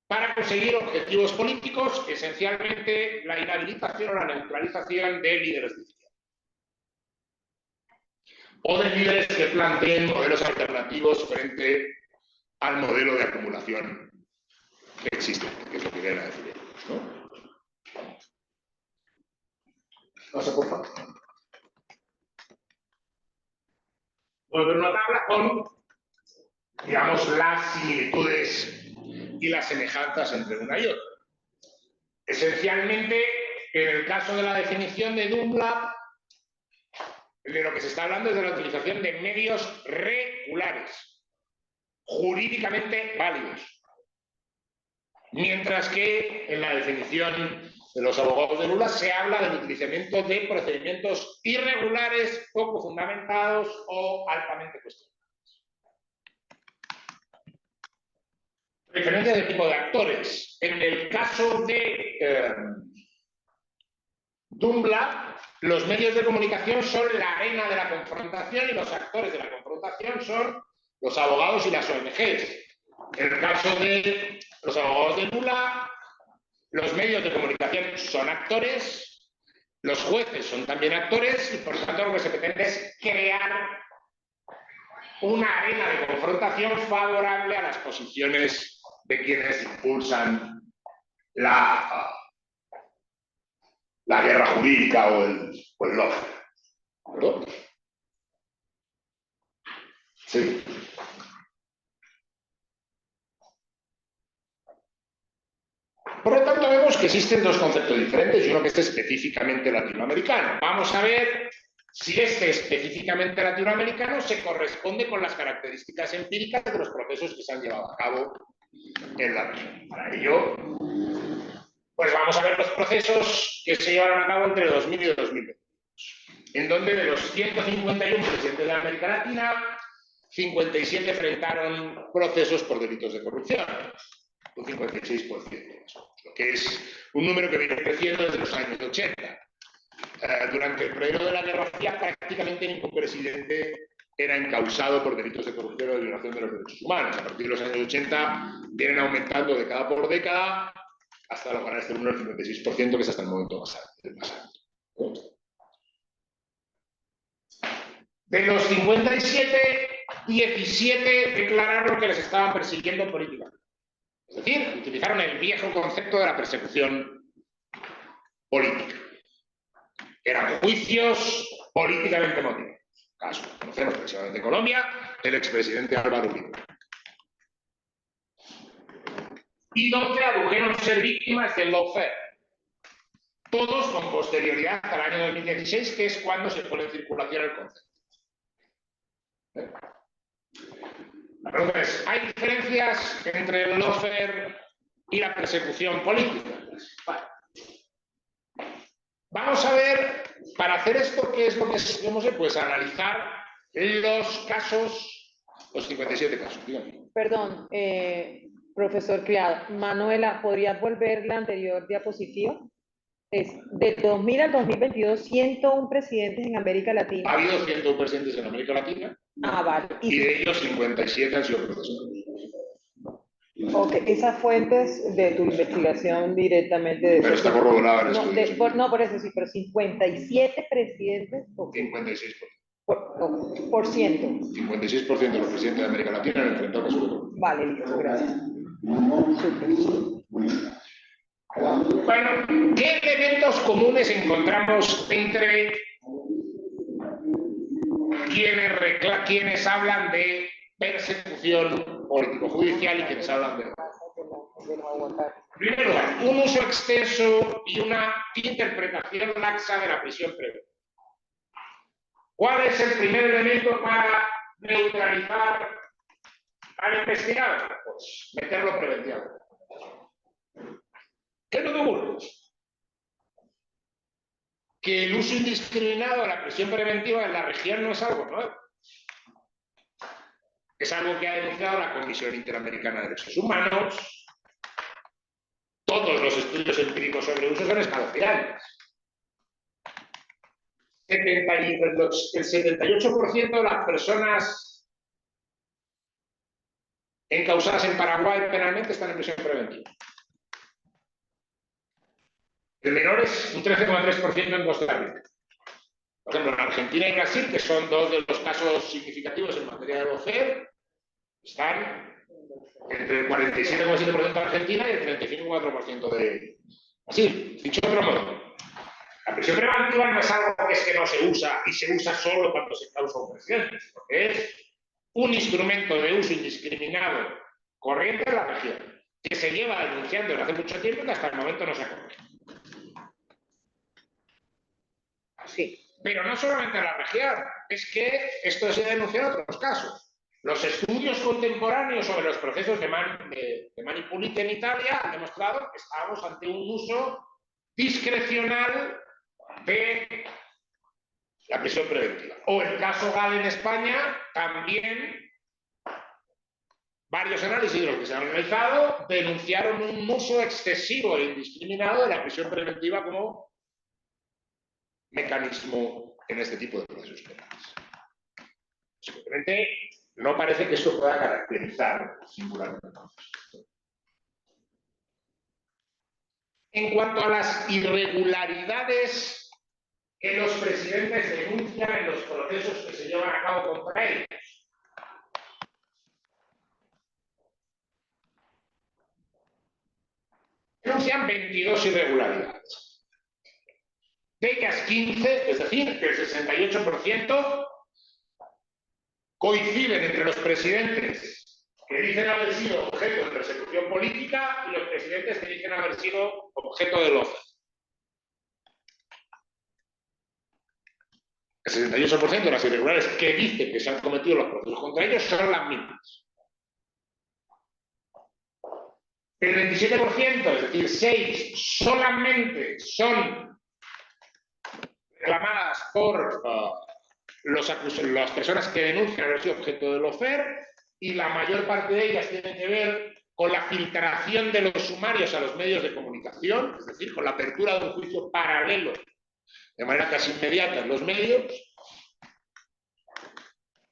para conseguir objetivos políticos, esencialmente la inhabilitación o la neutralización de líderes de izquierda. O de líderes que planteen modelos alternativos frente al modelo de acumulación que existe, que es lo que viene a decir ellos, ¿no? Pasa, por favor. Voy a ver una tabla con, digamos, las similitudes y las semejanzas entre una y otra. Esencialmente, en el caso de la definición de Dunlap, de lo que se está hablando es de la utilización de medios regulares, jurídicamente válidos. Mientras que en la definición de los abogados de Lula se habla del utilizamiento de procedimientos irregulares, poco fundamentados o altamente cuestionables. Diferencia de tipo de actores. En el caso de Dunlap, los medios de comunicación son la arena de la confrontación y los actores de la confrontación son los abogados y las ONGs. En el caso de los abogados de Lula, los medios de comunicación son actores, los jueces son también actores y por tanto lo que se pretende es crear una arena de confrontación favorable a las posiciones de quienes impulsan la guerra jurídica o el lawfare. ¿Perdón? Sí. Por lo tanto, vemos que existen dos conceptos diferentes y uno que es específicamente latinoamericano. Vamos a ver si este específicamente latinoamericano se corresponde con las características empíricas de los procesos que se han llevado a cabo en la región. Para ello, pues vamos a ver los procesos que se llevaron a cabo entre 2000 y 2022, en donde de los 151 presidentes de América Latina, 57 enfrentaron procesos por delitos de corrupción, un 56%, lo que es un número que viene creciendo desde los años 80. Durante el periodo de la Guerra Fría prácticamente ningún presidente era encausado por delitos de corrupción o de violación de los derechos humanos. A partir de los años 80 vienen aumentando década por década hasta lograr este número del 56%, que es hasta el momento más alto. De los 57, 17 declararon que les estaban persiguiendo políticamente. Es decir, utilizaron el viejo concepto de la persecución política. Eran juicios políticamente motivados. Caso que conocemos precisamente en Colombia, el expresidente Álvaro Uribe. Y 12 adujeron ser víctimas del lawfare. Todos con posterioridad al año 2016, que es cuando se pone en circulación el concepto. La pregunta es, ¿hay diferencias entre el lawfare y la persecución política? Vale. Vamos a ver, para hacer esto, ¿qué es lo que hemos de? Pues analizar los casos, los 57 casos. Dígame. Perdón, profesor Criado. Manuela, ¿podrías volver la anterior diapositiva? Es de 2000 al 2022, 101 presidentes en América Latina. Ha habido 101 presidentes en América Latina. Vale. Y de ellos 57 han sido procesados. Ok, esas fuentes de tu investigación directamente de... Pero está corroborada en No, estudios. no, por eso sí, pero 57 presidentes... 56%. Por ciento. 56% de los presidentes de América Latina han enfrentado casos de corrupción. Vale, listo, gracias. Bueno, ¿qué elementos comunes encontramos entre quienes hablan de persecución político-judicial y quienes hablan de... En primer lugar, un uso extenso y una interpretación laxa de la prisión preventiva. ¿Cuál es el primer elemento para neutralizar al investigado? Pues meterlo preventivamente. ¿Qué es lo que ocurre? Que el uso indiscriminado de la prisión preventiva en la región no es algo nuevo. Es algo que ha denunciado la Comisión Interamericana de Derechos Humanos. Todos los estudios empíricos sobre uso son escalofriantes. El 78% de las personas encausadas en Paraguay penalmente están en prisión preventiva. El menor es un 13,3% en Costa Rica. Por ejemplo, en Argentina y Brasil, que son dos de los casos significativos en materia de lawfare, están entre el 47,7% de Argentina y el 35,4% de Brasil. Dicho de otro modo, la prisión preventiva no es algo que no se usa y se usa solo cuando se causa un presidente, porque es un instrumento de uso indiscriminado corriente en la región, que se lleva denunciando desde hace mucho tiempo y que hasta el momento no se ha corregido. Sí. Pero no solamente en la región, es que esto se ha denunciado en otros casos. Los estudios contemporáneos sobre los procesos de Mani Pulite en Italia han demostrado que estábamos ante un uso discrecional de la prisión preventiva. O el caso Gal en España, también varios análisis de los que se han realizado denunciaron un uso excesivo e indiscriminado de la prisión preventiva como mecanismo en este tipo de procesos penales. Simplemente no parece que esto pueda caracterizar singularmente. En cuanto a las irregularidades que los presidentes denuncian en los procesos que se llevan a cabo contra ellos, denuncian 22 irregularidades. De ellas 15, es decir, que el 68% coinciden entre los presidentes que dicen haber sido objeto de persecución política y los presidentes que dicen haber sido objeto de lawfare. El 68% de las irregularidades que dicen que se han cometido los procesos contra ellos son las mismas. El 27%, es decir, 6, solamente son reclamadas por las personas que denuncian haber sido objeto del lawfare, y la mayor parte de ellas tienen que ver con la filtración de los sumarios a los medios de comunicación, es decir, con la apertura de un juicio paralelo de manera casi inmediata en los medios,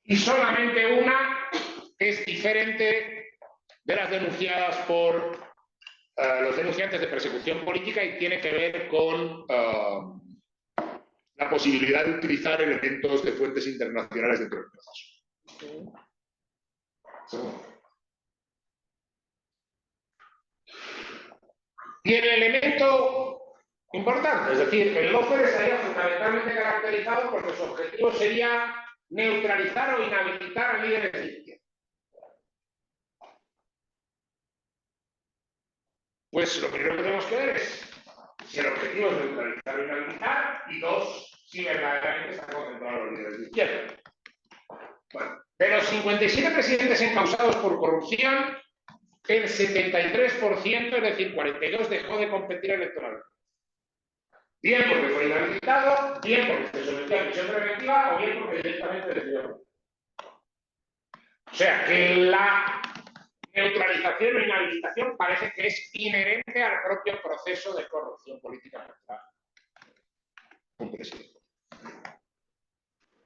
y solamente una es diferente de las denunciadas por los denunciantes de persecución política y tiene que ver con la posibilidad de utilizar elementos de fuentes internacionales dentro del proceso. Y el elemento importante, es decir, el lawfare estaría fundamentalmente caracterizado porque su objetivo sería neutralizar o inhabilitar a líderes de izquierda. Pues lo primero que tenemos que ver es si el objetivo es neutralizar o inhabilitar, y dos, si verdaderamente están concentrados los líderes de izquierda. Bueno, de los 57 presidentes encausados por corrupción, el 73%, es decir, 42, dejó de competir electoralmente. Bien porque fue inhabilitado, bien porque se sometió a prisión preventiva o bien porque directamente decidió. O sea que la neutralización o inhabilitación parece que es inherente al propio proceso de corrupción política contra un presidente.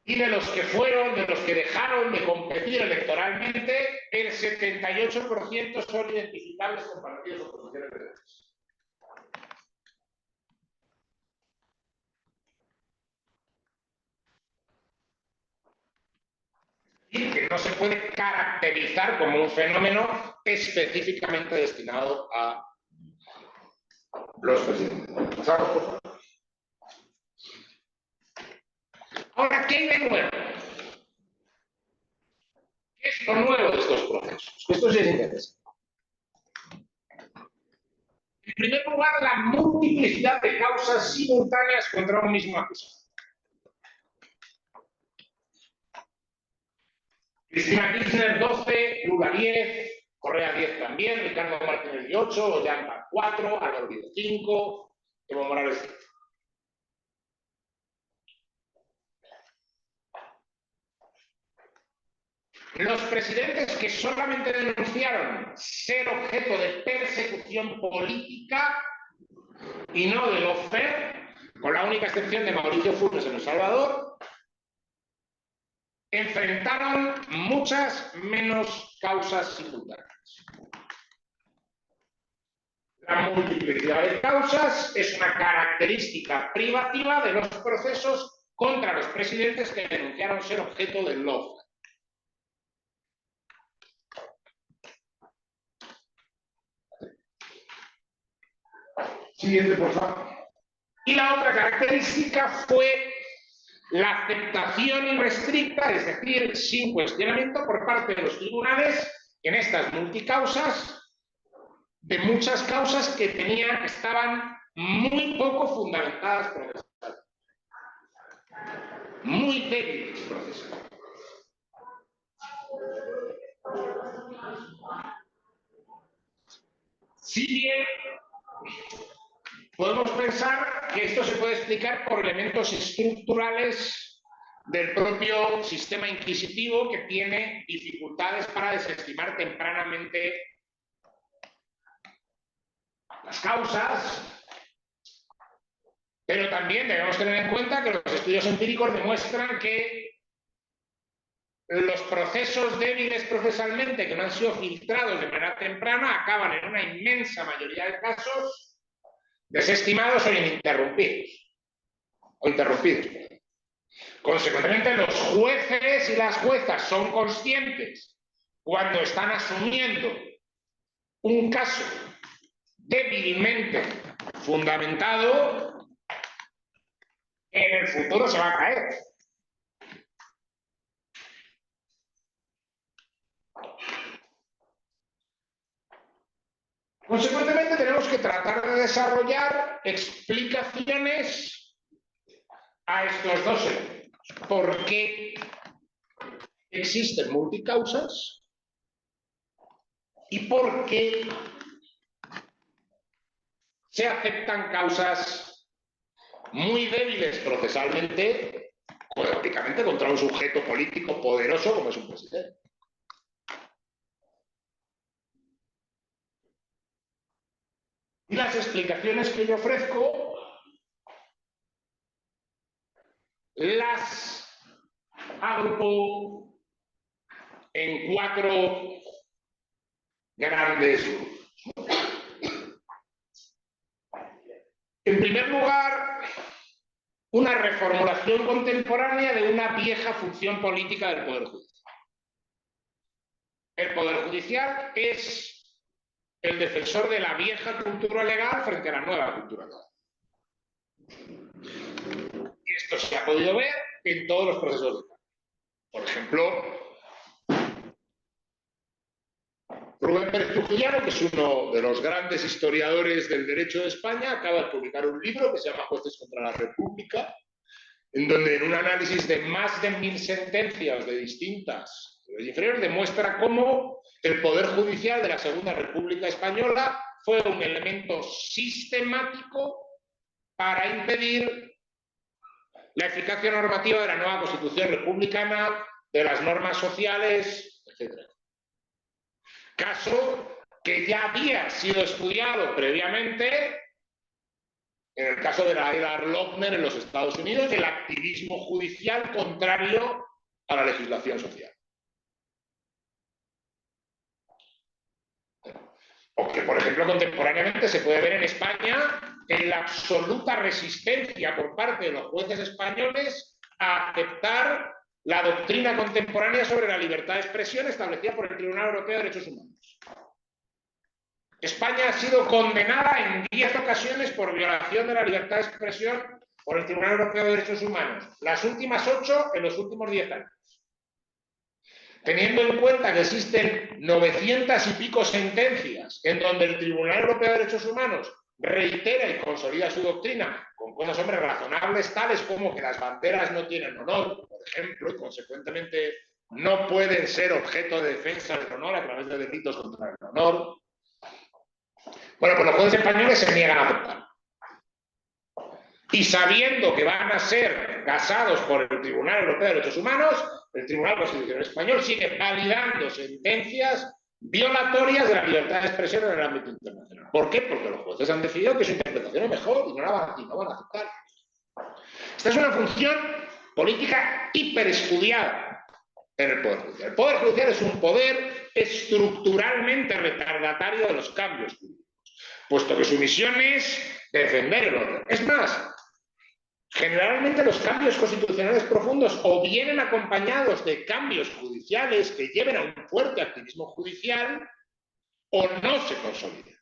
Y de los que dejaron de competir electoralmente, el 78% son identificables con partidos o posiciones de derecha. Y que no se puede caracterizar como un fenómeno específicamente destinado a los presidentes. Pasamos, por favor. Ahora, ¿qué hay de nuevo? ¿Qué es lo nuevo de estos procesos? Esto sí es interesante. En primer lugar, la multiplicidad de causas simultáneas contra un mismo acusado. Cristina Kirchner 12, Lula 10, Correa 10 también, Ricardo Martínez 8, Ollanta 4, Alorbido 5, Evo Morales 5. Los presidentes que solamente denunciaron ser objeto de persecución política y no de lawfare, con la única excepción de Mauricio Funes en El Salvador, enfrentaron muchas menos causas simultáneas. La multiplicidad de causas es una característica privativa de los procesos contra los presidentes que denunciaron ser objeto del lawfare. Siguiente, por favor. Y la otra característica fue la aceptación irrestricta, es decir, sin cuestionamiento por parte de los tribunales en estas multicausas, de muchas causas que estaban muy poco fundamentadas procesalmente. Muy débiles procesalmente. Si bien podemos pensar que esto se puede explicar por elementos estructurales del propio sistema inquisitivo que tiene dificultades para desestimar tempranamente las causas, pero también debemos tener en cuenta que los estudios empíricos demuestran que los procesos débiles procesalmente que no han sido filtrados de manera temprana acaban en una inmensa mayoría de casos desestimados o interrumpidos. Consecuentemente, los jueces y las juezas son conscientes cuando están asumiendo un caso débilmente fundamentado, en el futuro se va a caer. Consecuentemente, tenemos que tratar de desarrollar explicaciones a estos dos elementos. ¿Por qué existen multicausas? ¿Y por qué se aceptan causas muy débiles procesalmente, prácticamente precisamente contra un sujeto político poderoso como es un presidente. Y las explicaciones que yo ofrezco las agrupo en 4 grandes grupos. En primer lugar, una reformulación contemporánea de una vieja función política del Poder Judicial. El Poder Judicial es el defensor de la vieja cultura legal frente a la nueva cultura legal. Y esto se ha podido ver en todos los procesos de cambio. Por ejemplo, Rubén Pérez Trujillano, que es uno de los grandes historiadores del derecho de España, acaba de publicar un libro que se llama Jueces contra la República, en donde en un análisis de más de 1000 sentencias de distintas inferiores demuestra cómo el Poder Judicial de la Segunda República Española fue un elemento sistemático para impedir la eficacia normativa de la nueva Constitución republicana, de las normas sociales, etc. Caso que ya había sido estudiado previamente en el caso de la era Lochner en los Estados Unidos, el activismo judicial contrario a la legislación social. O que, por ejemplo, contemporáneamente se puede ver en España en la absoluta resistencia por parte de los jueces españoles a aceptar la doctrina contemporánea sobre la libertad de expresión establecida por el Tribunal Europeo de Derechos Humanos. España ha sido condenada en 10 ocasiones por violación de la libertad de expresión por el Tribunal Europeo de Derechos Humanos. Las últimas 8 en los últimos 10 años. Teniendo en cuenta que existen 900 y pico sentencias en donde el Tribunal Europeo de Derechos Humanos reitera y consolida su doctrina con cosas, hombre, razonables, tales como que las banderas no tienen honor, por ejemplo, y consecuentemente no pueden ser objeto de defensa del honor a través de delitos contra el honor. Bueno, pues los jueces españoles se niegan a aceptar. Y sabiendo que van a ser casados por el Tribunal Europeo de Derechos Humanos, el Tribunal Constitucional Español sigue validando sentencias violatorias de la libertad de expresión en el ámbito internacional. ¿Por qué? Porque los jueces han decidido que su interpretación es mejor y no van a aceptar. Esta es una función política hiperestudiada en el Poder Judicial. El Poder Judicial es un poder estructuralmente retardatario de los cambios jurídicos, puesto que su misión es defender el orden. Es más, generalmente los cambios constitucionales profundos o vienen acompañados de cambios judiciales que lleven a un fuerte activismo judicial o no se consolidan.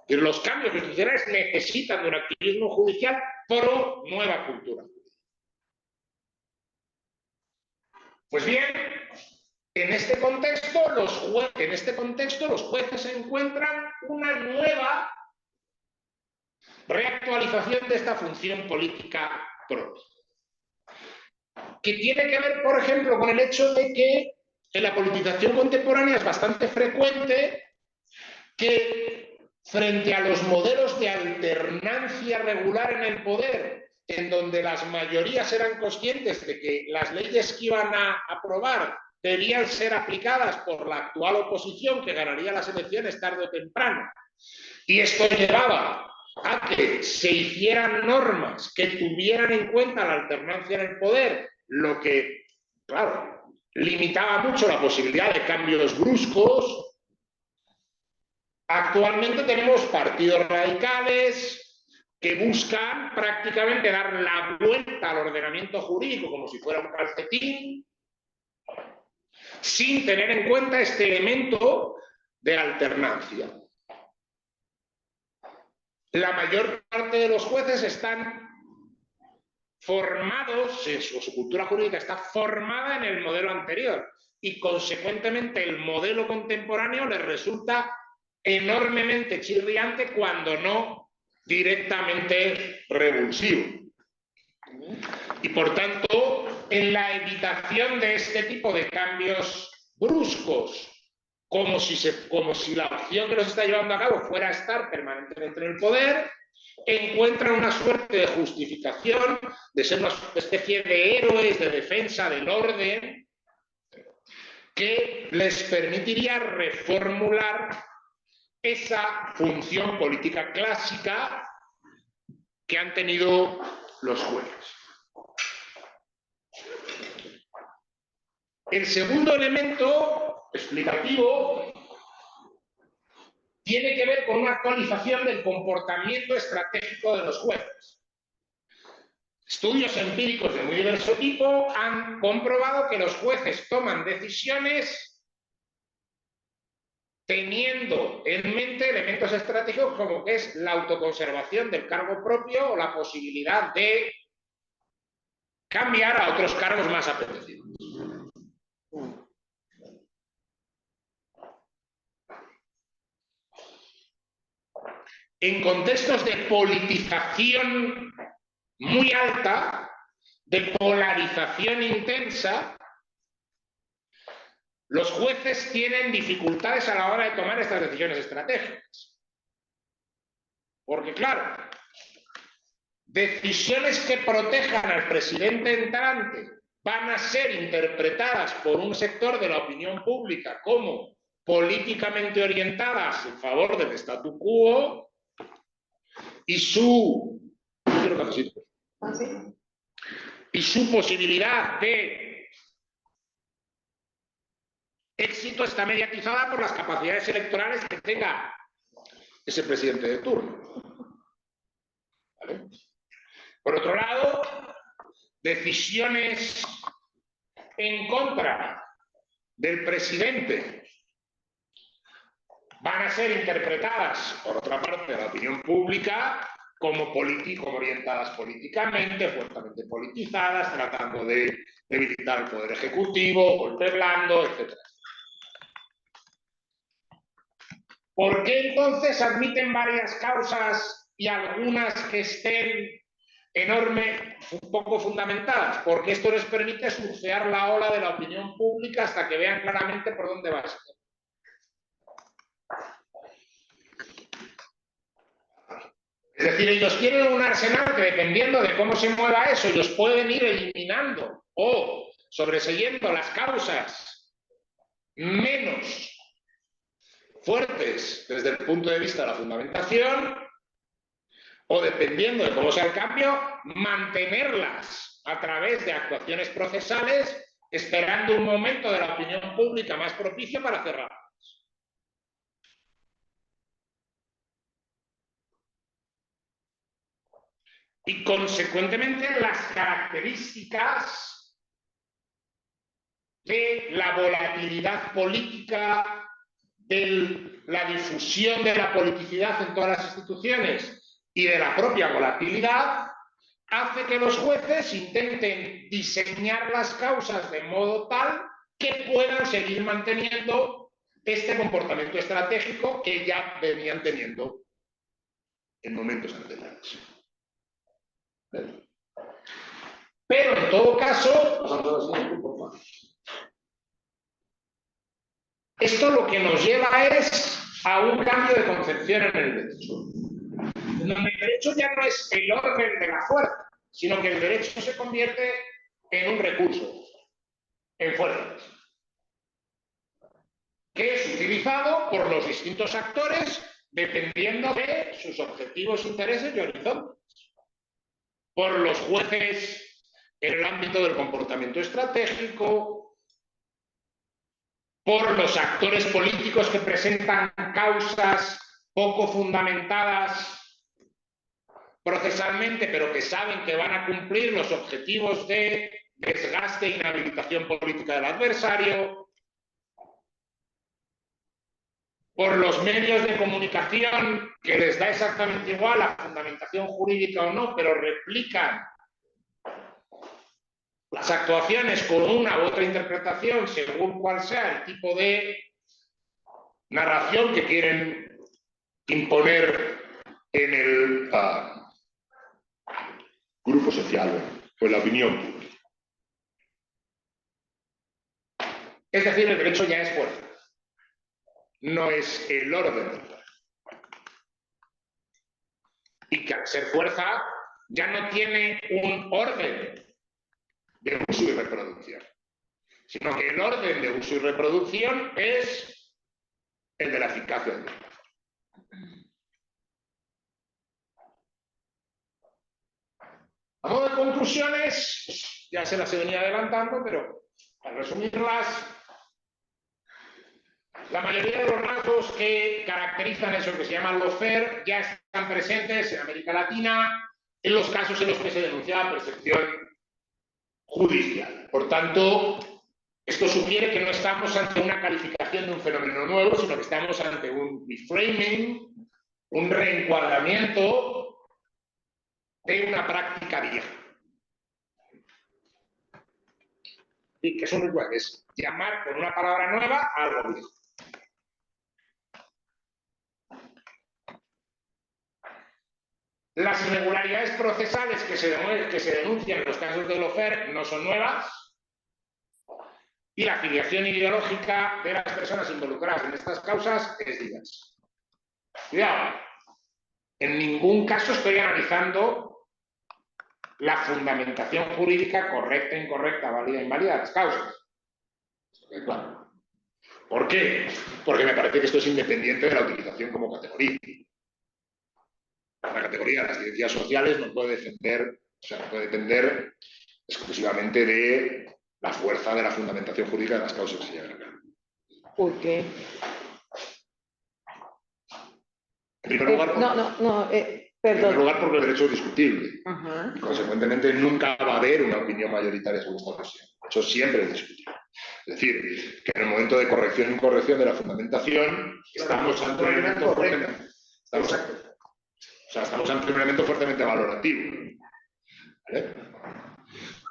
Y los cambios constitucionales necesitan de un activismo judicial pro nueva cultura. Pues bien, en este contexto los jueces encuentran una nueva reactualización de esta función política propia, que tiene que ver, por ejemplo, con el hecho de que en la politización contemporánea es bastante frecuente que frente a los modelos de alternancia regular en el poder, en donde las mayorías eran conscientes de que las leyes que iban a aprobar debían ser aplicadas por la actual oposición que ganaría las elecciones tarde o temprano, y esto llevaba a que se hicieran normas que tuvieran en cuenta la alternancia en el poder, lo que, claro, limitaba mucho la posibilidad de cambios bruscos. Actualmente tenemos partidos radicales que buscan prácticamente dar la vuelta al ordenamiento jurídico como si fuera un calcetín, sin tener en cuenta este elemento de alternancia. La mayor parte de los jueces están formados, su cultura jurídica está formada en el modelo anterior y consecuentemente el modelo contemporáneo les resulta enormemente chirriante, cuando no directamente revulsivo. Y por tanto, en la evitación de este tipo de cambios bruscos como si la opción que los está llevando a cabo fuera estar permanentemente en el poder, encuentran una suerte de justificación, de ser una especie de héroes de defensa del orden, que les permitiría reformular esa función política clásica que han tenido los jueces. El segundo elemento explicativo tiene que ver con una actualización del comportamiento estratégico de los jueces. Estudios empíricos de muy diverso tipo han comprobado que los jueces toman decisiones teniendo en mente elementos estratégicos como que es la autoconservación del cargo propio o la posibilidad de cambiar a otros cargos más apetecidos. En contextos de politización muy alta, de polarización intensa, los jueces tienen dificultades a la hora de tomar estas decisiones estratégicas. Porque, claro, decisiones que protejan al presidente entrante van a ser interpretadas por un sector de la opinión pública como políticamente orientadas en favor del statu quo y su posibilidad de éxito está mediatizada por las capacidades electorales que tenga ese presidente de turno. ¿Vale? Por otro lado, decisiones en contra del presidente van a ser interpretadas, por otra parte, de la opinión pública como orientadas políticamente, fuertemente politizadas, tratando de debilitar el poder ejecutivo, golpe blando, etc. ¿Por qué entonces admiten varias causas y algunas que estén un poco fundamentadas? Porque esto les permite surfear la ola de la opinión pública hasta que vean claramente por dónde va esto. Es decir, ellos tienen un arsenal que, dependiendo de cómo se mueva eso, ellos pueden ir eliminando o sobreseyendo las causas menos fuertes desde el punto de vista de la fundamentación, o dependiendo de cómo sea el cambio, mantenerlas a través de actuaciones procesales, esperando un momento de la opinión pública más propicio para cerrarlas. Y consecuentemente las características de la volatilidad política, de la difusión de la politicidad en todas las instituciones y de la propia volatilidad, hace que los jueces intenten diseñar las causas de modo tal que puedan seguir manteniendo este comportamiento estratégico que ya venían teniendo en momentos anteriores. Pero en todo caso, esto lo que nos lleva es a un cambio de concepción en el derecho. Donde el derecho ya no es el orden de la fuerza, sino que el derecho se convierte en un recurso, en fuerzas, que es utilizado por los distintos actores dependiendo de sus objetivos, intereses y horizontes. Por los jueces en el ámbito del comportamiento estratégico, por los actores políticos que presentan causas poco fundamentadas procesalmente, pero que saben que van a cumplir los objetivos de desgaste e inhabilitación política del adversario, por los medios de comunicación que les da exactamente igual la fundamentación jurídica o no, pero replican las actuaciones con una u otra interpretación según cuál sea el tipo de narración que quieren imponer en el grupo social o en la opinión pública. Es decir, el derecho ya es fuerza. no es el orden del poder. Y que al ser fuerza ya no tiene un orden de uso y reproducción, sino que el orden de uso y reproducción es el de la eficacia del tiempo. A modo de conclusiones, ya se las he venido adelantando, pero para resumirlas, la mayoría de los rasgos que caracterizan eso que se llama lawfare ya están presentes en América Latina en los casos en los que se denuncia percepción judicial. Por tanto, esto sugiere que no estamos ante una calificación de un fenómeno nuevo, sino que estamos ante un reframing, un reencuadramiento de una práctica vieja. Y que eso no es llamar con una palabra nueva a algo viejo. Las irregularidades procesales que se denuncian en los casos de lawfare no son nuevas y la afiliación ideológica de las personas involucradas en estas causas es diversa. Cuidado, en ningún caso estoy analizando la fundamentación jurídica correcta, incorrecta, válida, inválida de las causas. Claro. ¿Por qué? Porque me parece que esto es independiente de la utilización como categoría. La categoría de las ciencias sociales no puede depender exclusivamente de la fuerza de la fundamentación jurídica de las causas que se llevan a cabo. ¿Por qué? En primer lugar, perdón. En primer lugar, porque el derecho es discutible. Ajá. Y consecuentemente nunca va a haber una opinión mayoritaria sobre esta cuestión. De hecho, siempre es discutible. Es decir, que en el momento de corrección e incorrección de la fundamentación estamos ante un elemento fuertemente valorativo. ¿Vale?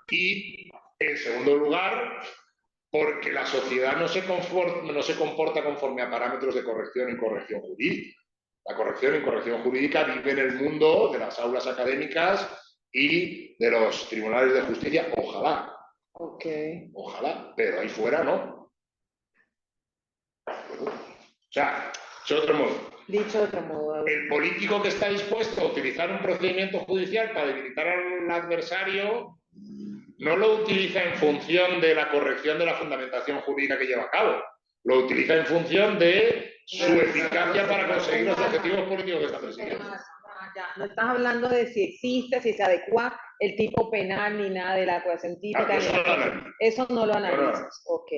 Y, en segundo lugar, porque la sociedad no se comporta conforme a parámetros de corrección e incorrección jurídica. La corrección e incorrección jurídica vive en el mundo de las aulas académicas y de los tribunales de justicia, ojalá. Ojalá, pero ahí fuera no. O sea, de otro modo. Dicho de otro modo. El político que está dispuesto a utilizar un procedimiento judicial para debilitar al adversario no lo utiliza en función de la corrección de la fundamentación jurídica que lleva a cabo. Lo utiliza en función de su eficacia para conseguir los objetivos políticos que está persiguiendo. No estás hablando de si existe, si se adecua el tipo penal ni nada de la acusación típica. Eso no lo analizas. Ok.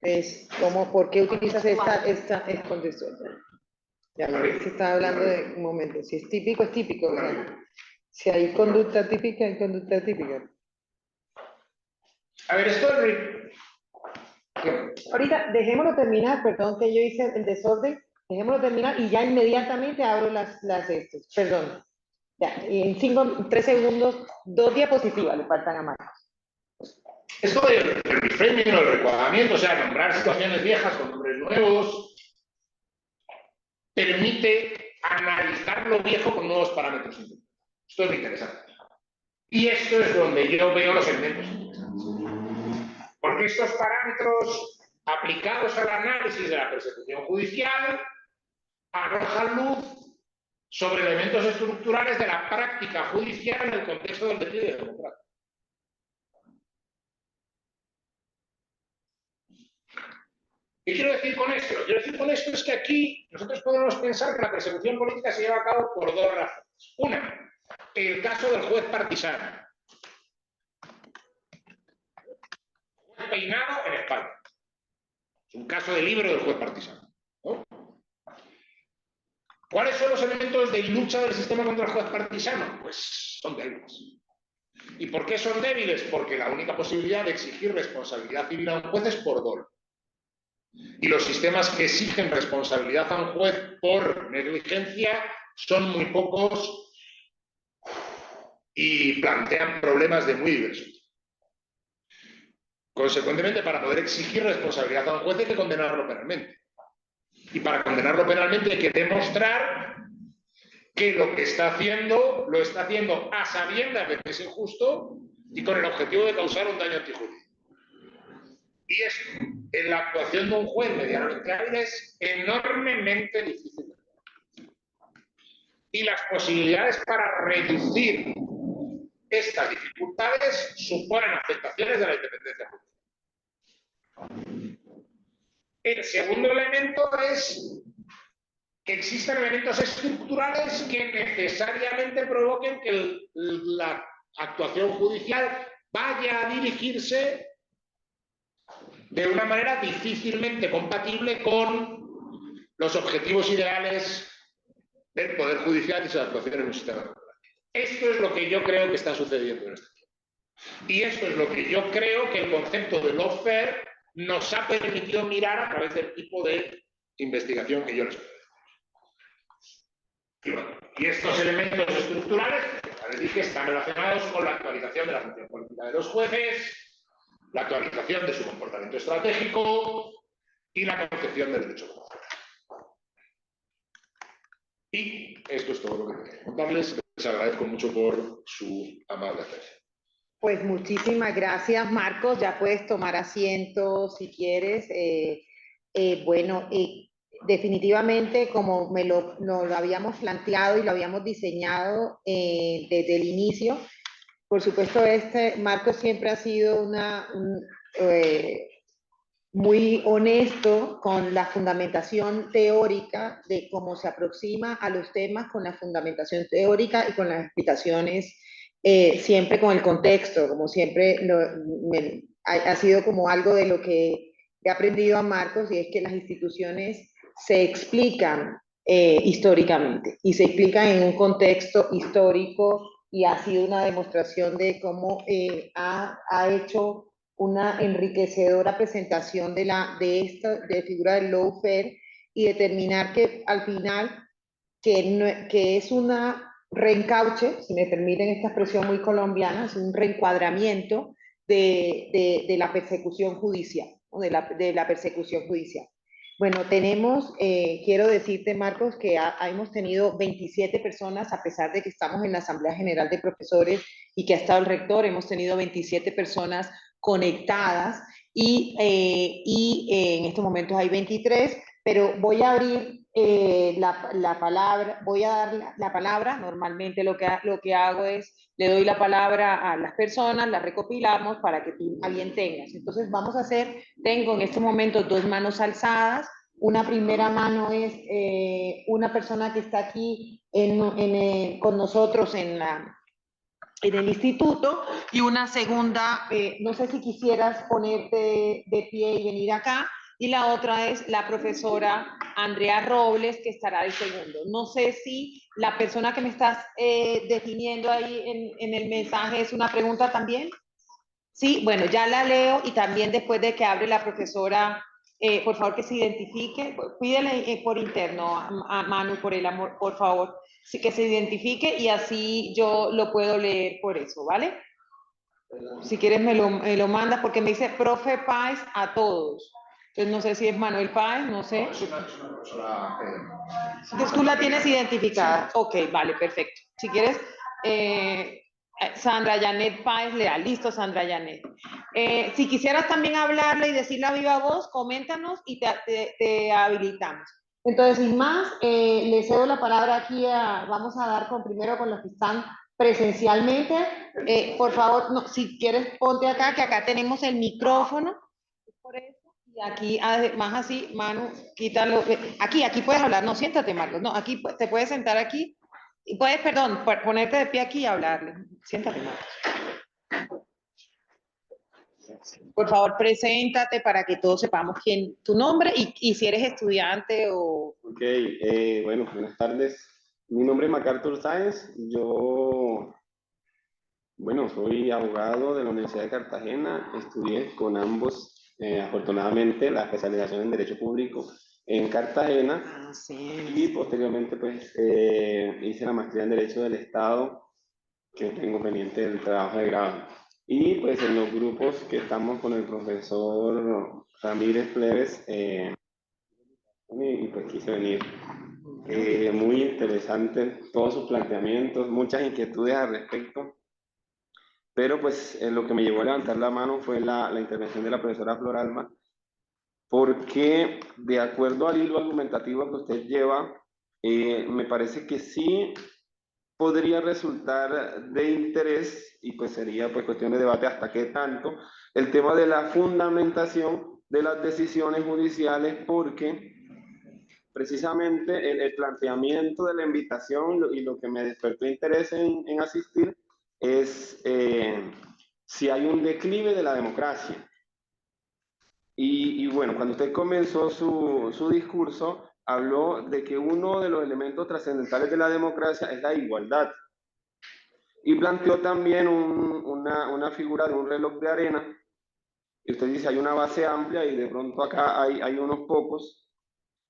Es como, ¿por qué utilizas esta contexto? Ya, se está hablando de un momento. Si es típico, es típico. ¿Verdad? Si hay conducta típica, hay conducta típica. A ver, esto es... Ahorita, dejémoslo terminar, perdón que yo hice el desorden, dejémoslo terminar y ya inmediatamente abro las estos. Perdón. Ya, en 3 segundos, 2 diapositivas le faltan a Marcos. Esto del reframing o el recuadramiento, o sea, nombrar situaciones viejas con nombres nuevos, permite analizar lo viejo con nuevos parámetros. Esto es muy interesante. Y esto es donde yo veo los elementos interesantes. Porque estos parámetros aplicados al análisis de la persecución judicial arrojan luz sobre elementos estructurales de la práctica judicial en el contexto del declive democrático. ¿Qué quiero decir con esto? Lo que quiero decir con esto es que aquí nosotros podemos pensar que la persecución política se lleva a cabo por 2 razones. Una, el caso del juez partisano. Juez peinado en España. Es un caso de libro del juez partisano, ¿no? ¿Cuáles son los elementos de lucha del sistema contra el juez partisano? Pues son débiles. ¿Y por qué son débiles? Porque la única posibilidad de exigir responsabilidad civil a un juez es por dolo. Y los sistemas que exigen responsabilidad a un juez por negligencia son muy pocos y plantean problemas de muy diversos. Consecuentemente, para poder exigir responsabilidad a un juez hay que condenarlo penalmente. Y para condenarlo penalmente hay que demostrar que lo que está haciendo, lo está haciendo a sabiendas de que es injusto y con el objetivo de causar un daño antijurídico. Y esto en la actuación de un juez medianamente hábil es enormemente difícil. Y las posibilidades para reducir estas dificultades suponen afectaciones de la independencia judicial. El segundo elemento es que existan elementos estructurales que necesariamente provoquen que la actuación judicial vaya a dirigirse de una manera difícilmente compatible con los objetivos ideales del Poder Judicial y su actuación en un sistema democrático. Esto es lo que yo creo que está sucediendo en este tiempo. Y esto es lo que yo creo que el concepto de lawfare nos ha permitido mirar a través del tipo de investigación que yo les puedo decir. Y estos elementos estructurales, les dije, están relacionados con la actualización de la función política de los jueces, la actualización de su comportamiento estratégico y la concepción del derecho común. Y esto es todo lo que quería contarles. Les agradezco mucho por su amable atención. Pues muchísimas gracias, Marcos. Ya puedes tomar asiento si quieres. Definitivamente, como nos lo habíamos planteado y lo habíamos diseñado desde el inicio, por supuesto, Marcos siempre ha sido muy honesto con la fundamentación teórica de cómo se aproxima a los temas con la fundamentación teórica y con las explicaciones, siempre con el contexto, como siempre ha sido como algo de lo que he aprendido a Marcos, y es que las instituciones se explican históricamente y se explican en un contexto histórico, y ha sido una demostración de cómo ha hecho una enriquecedora presentación de la figura del lawfare, y determinar que al final que es una reencauche, si me permiten esta expresión muy colombiana, es un reencuadramiento de la persecución judicial, ¿no? de la persecución judicial. Bueno, quiero decirte, Marcos, que hemos tenido 27 personas, a pesar de que estamos en la Asamblea General de Profesores y que ha estado el rector, hemos tenido 27 personas conectadas, y en estos momentos hay 23, pero voy a abrir la palabra, voy a dar la palabra. Normalmente lo que hago es, le doy la palabra a las personas, la recopilamos para que tú también tengas. Entonces tengo en este momento 2 manos alzadas. Una primera mano es una persona que está aquí con nosotros en el instituto, y una segunda, no sé si quisieras ponerte de pie y venir acá, y la otra es la profesora Andrea Robles, que estará de segundo. No sé si la persona que me estás definiendo ahí en el mensaje es una pregunta también. Sí, bueno, ya la leo, y también después de que hable la profesora, por favor que se identifique, pídele por interno a Manu, por el amor, por favor, sí, que se identifique, y así yo lo puedo leer por eso, ¿vale? Si quieres me lo mandas, porque me dice profe Páez a todos. Entonces no sé si es Manuel Páez, no sé. Entonces tú la tienes identificada. Sí. Ok, vale, perfecto. Si quieres, Sandra Janet Páez Leal. Listo, Sandra Janet. Si quisieras también hablarle y decirle a viva voz, coméntanos y te habilitamos. Entonces, sin más, le cedo la palabra aquí vamos a dar primero con los que están presencialmente. Por favor, no, si quieres, ponte acá, que acá tenemos el micrófono. Por eso. Y aquí, además así, Manu, quítalo. Aquí puedes hablar. No, siéntate, Marcos. No, aquí te puedes sentar aquí. Y puedes, perdón, ponerte de pie aquí y hablarle. Siéntate, Marcos. Por favor, preséntate para que todos sepamos tu nombre y si eres estudiante o... Ok, bueno, buenas tardes. Mi nombre es MacArthur Sáenz. Yo, bueno, soy abogado de la Universidad de Cartagena. Estudié con ambos, afortunadamente, la especialización en Derecho Público en Cartagena. Ah, sí. Y posteriormente, pues, hice la maestría en Derecho del Estado, que tengo pendiente del trabajo de grado. Y pues en los grupos que estamos con el profesor Ramírez Pérez, y pues quise venir. Muy interesante todos sus planteamientos, muchas inquietudes al respecto, pero pues lo que me llevó a levantar la mano fue la intervención de la profesora Flor Alma, porque de acuerdo al hilo argumentativo que usted lleva, me parece que sí podría resultar de interés, y pues sería pues cuestión de debate hasta qué tanto, el tema de la fundamentación de las decisiones judiciales, porque precisamente el planteamiento de la invitación y lo que me despertó interés en asistir es si hay un declive de la democracia. Y bueno, cuando usted comenzó su discurso, habló de que uno de los elementos trascendentales de la democracia es la igualdad. Y planteó también una figura de un reloj de arena. Y usted dice, hay una base amplia y de pronto acá hay unos pocos.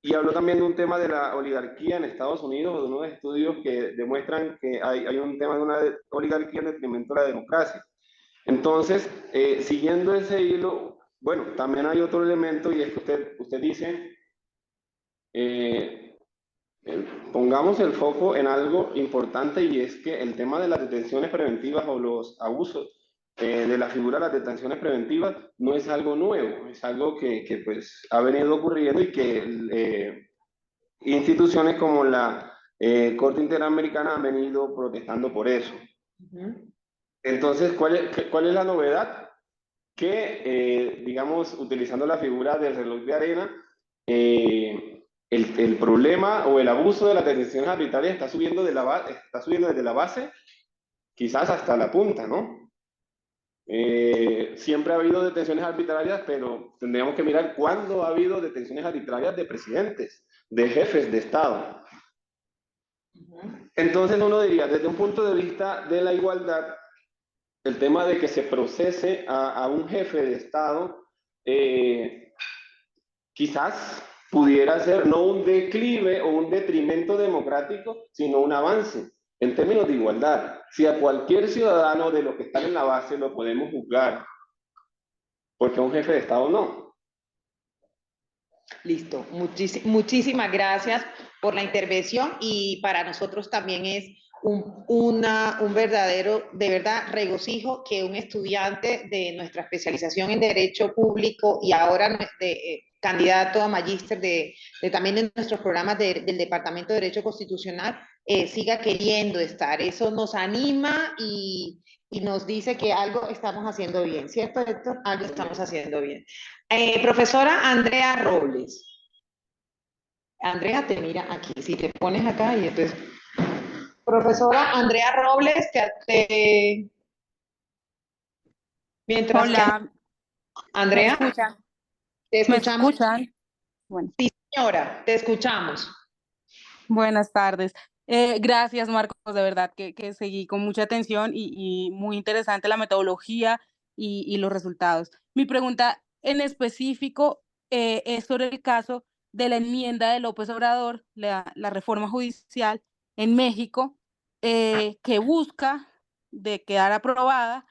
Y habló también de un tema de la oligarquía en Estados Unidos, de unos estudios que demuestran que hay un tema de una oligarquía en detrimento de la democracia. Entonces, siguiendo ese hilo, bueno, también hay otro elemento y es que usted dice, pongamos el foco en algo importante y es que el tema de las detenciones preventivas o los abusos de la figura de las detenciones preventivas no es algo nuevo, es algo que pues ha venido ocurriendo y que instituciones como la Corte Interamericana han venido protestando por eso. Entonces, ¿cuál es la novedad? Que, digamos, utilizando la figura del reloj de arena, el problema o el abuso de las detenciones arbitrarias está subiendo desde la base, quizás hasta la punta, ¿no? Siempre ha habido detenciones arbitrarias, pero tendríamos que mirar cuándo ha habido detenciones arbitrarias de presidentes, de jefes de Estado. Entonces uno diría, desde un punto de vista de la igualdad, el tema de que se procese a un jefe de Estado quizás pudiera ser no un declive o un detrimento democrático, sino un avance en términos de igualdad. Si a cualquier ciudadano de los que están en la base lo podemos juzgar, porque a un jefe de Estado no. Listo, muchísimas gracias por la intervención y para nosotros también es un verdadero, de verdad, regocijo que un estudiante de nuestra especialización en Derecho Público y ahora candidato a magíster también de nuestros programas del Departamento de Derecho Constitucional siga queriendo estar. Eso nos anima y nos dice que algo estamos haciendo bien, ¿cierto, Héctor? Algo estamos haciendo bien. Profesora Andrea Robles. Andrea te mira aquí, si te pones acá y entonces... Profesora Andrea Robles, mientras Hola, que... Andrea, ¿me escuchan? ¿te ¿Me escuchamos? escuchan? Bueno, Sí, señora, te escuchamos. buenas tardes. Gracias, Marcos, de verdad que seguí con mucha atención y muy interesante la metodología y los resultados. Mi pregunta en específico es sobre el caso de la enmienda de López Obrador, la reforma judicial en México, que busca de quedar aprobada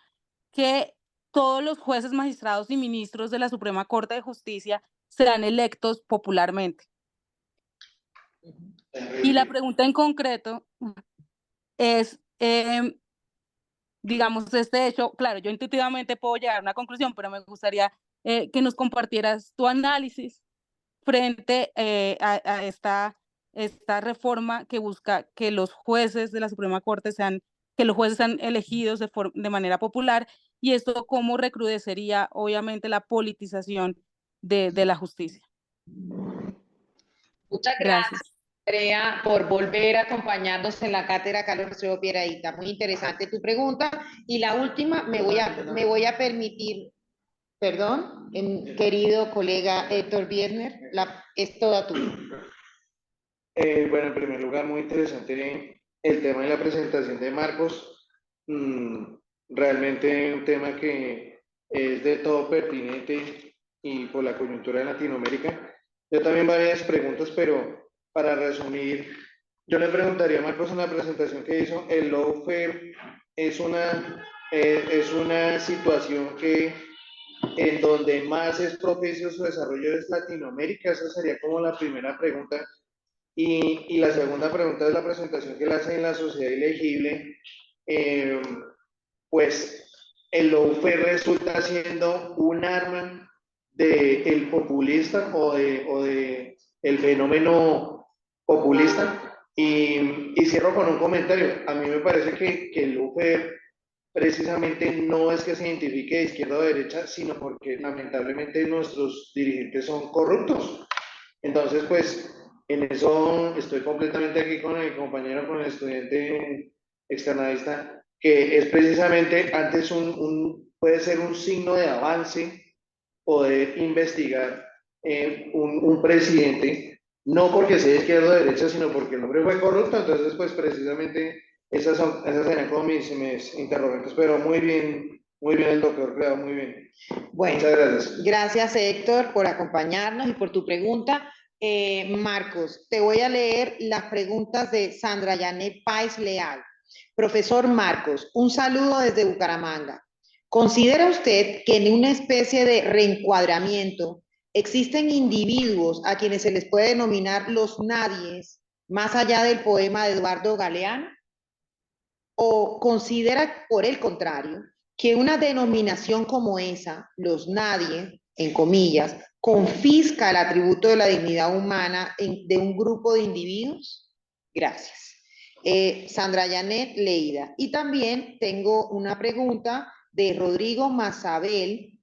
que todos los jueces, magistrados y ministros de la Suprema Corte de Justicia serán electos popularmente. Y la pregunta en concreto es, digamos, este hecho, claro, yo intuitivamente puedo llegar a una conclusión, pero me gustaría que nos compartieras tu análisis frente a esta reforma que busca que los jueces de la Suprema Corte que los jueces sean elegidos de manera popular, y esto cómo recrudecería, obviamente, la politización de la justicia. Muchas gracias, Andrea, por volver a acompañarnos en la cátedra Carlos Restrepo Piedrahíta. Muy interesante tu pregunta. Y la última, me voy a permitir, perdón, querido colega Héctor Biesner, es toda tuya. Bueno, en primer lugar, muy interesante el tema de la presentación de Marcos. Realmente un tema que es de todo pertinente y por la coyuntura de Latinoamérica. Yo también varias preguntas, pero para resumir, yo le preguntaría a Marcos en la presentación que hizo, el lawfare es una situación en donde más es propicio su desarrollo es Latinoamérica. Esa sería como la primera pregunta. Y la segunda pregunta es la presentación que le hace en la sociedad ilegible. Pues el lawfare resulta siendo un arma el populista o de el fenómeno populista. Y cierro con un comentario. A mí me parece que el lawfare precisamente no es que se identifique de izquierda o de derecha, sino porque lamentablemente nuestros dirigentes son corruptos. Entonces, pues, en eso estoy completamente aquí con el compañero, con el estudiante externadista, que es precisamente antes puede ser un signo de avance poder investigar un presidente, no porque sea izquierda o derecha, sino porque el hombre fue corrupto. Entonces, pues, precisamente esas serían como mis interrogantes, pero muy bien el doctor, creo, muy bien. Bueno, muchas gracias. Gracias, Héctor, por acompañarnos y por tu pregunta. Marcos, te voy a leer las preguntas de Sandra Yanet Páez Leal. Profesor Marcos, un saludo desde Bucaramanga. ¿Considera usted que en una especie de reencuadramiento existen individuos a quienes se les puede denominar los nadies, más allá del poema de Eduardo Galeano? ¿O considera, por el contrario, que una denominación como esa, los nadie, en comillas, confisca el atributo de la dignidad humana de un grupo de individuos? Gracias. Sandra Yanet Leida. Y también tengo una pregunta de Rodrigo Mazabel.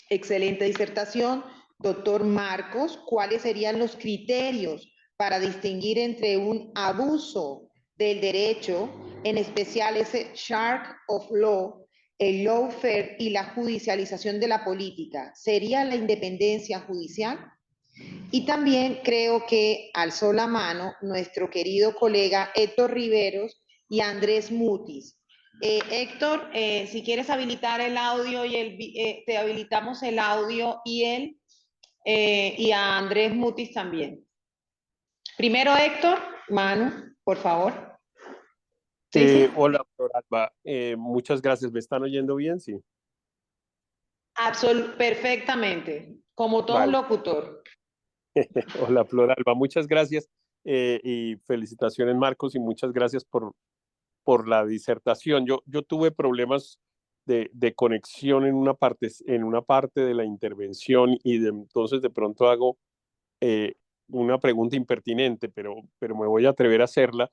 Excelente disertación. Doctor Marcos, ¿cuáles serían los criterios para distinguir entre un abuso del derecho, en especial ese shark of law, el lawfare y la judicialización de la política? ¿Sería la independencia judicial? Y también creo que alzó la mano nuestro querido colega Héctor Riveros y Andrés Mutis. Héctor, si quieres habilitar el audio te habilitamos el audio y a Andrés Mutis también. Primero Héctor, Manu, por favor. Sí. Hola, doctor Alba. Muchas gracias. ¿Me están oyendo bien? Sí. Perfectamente, como todo un locutor. Hola, Flor Alba. Muchas gracias y felicitaciones, Marcos, y muchas gracias por la disertación. Yo tuve problemas de conexión en una parte de la intervención y entonces de pronto hago una pregunta impertinente, pero me voy a atrever a hacerla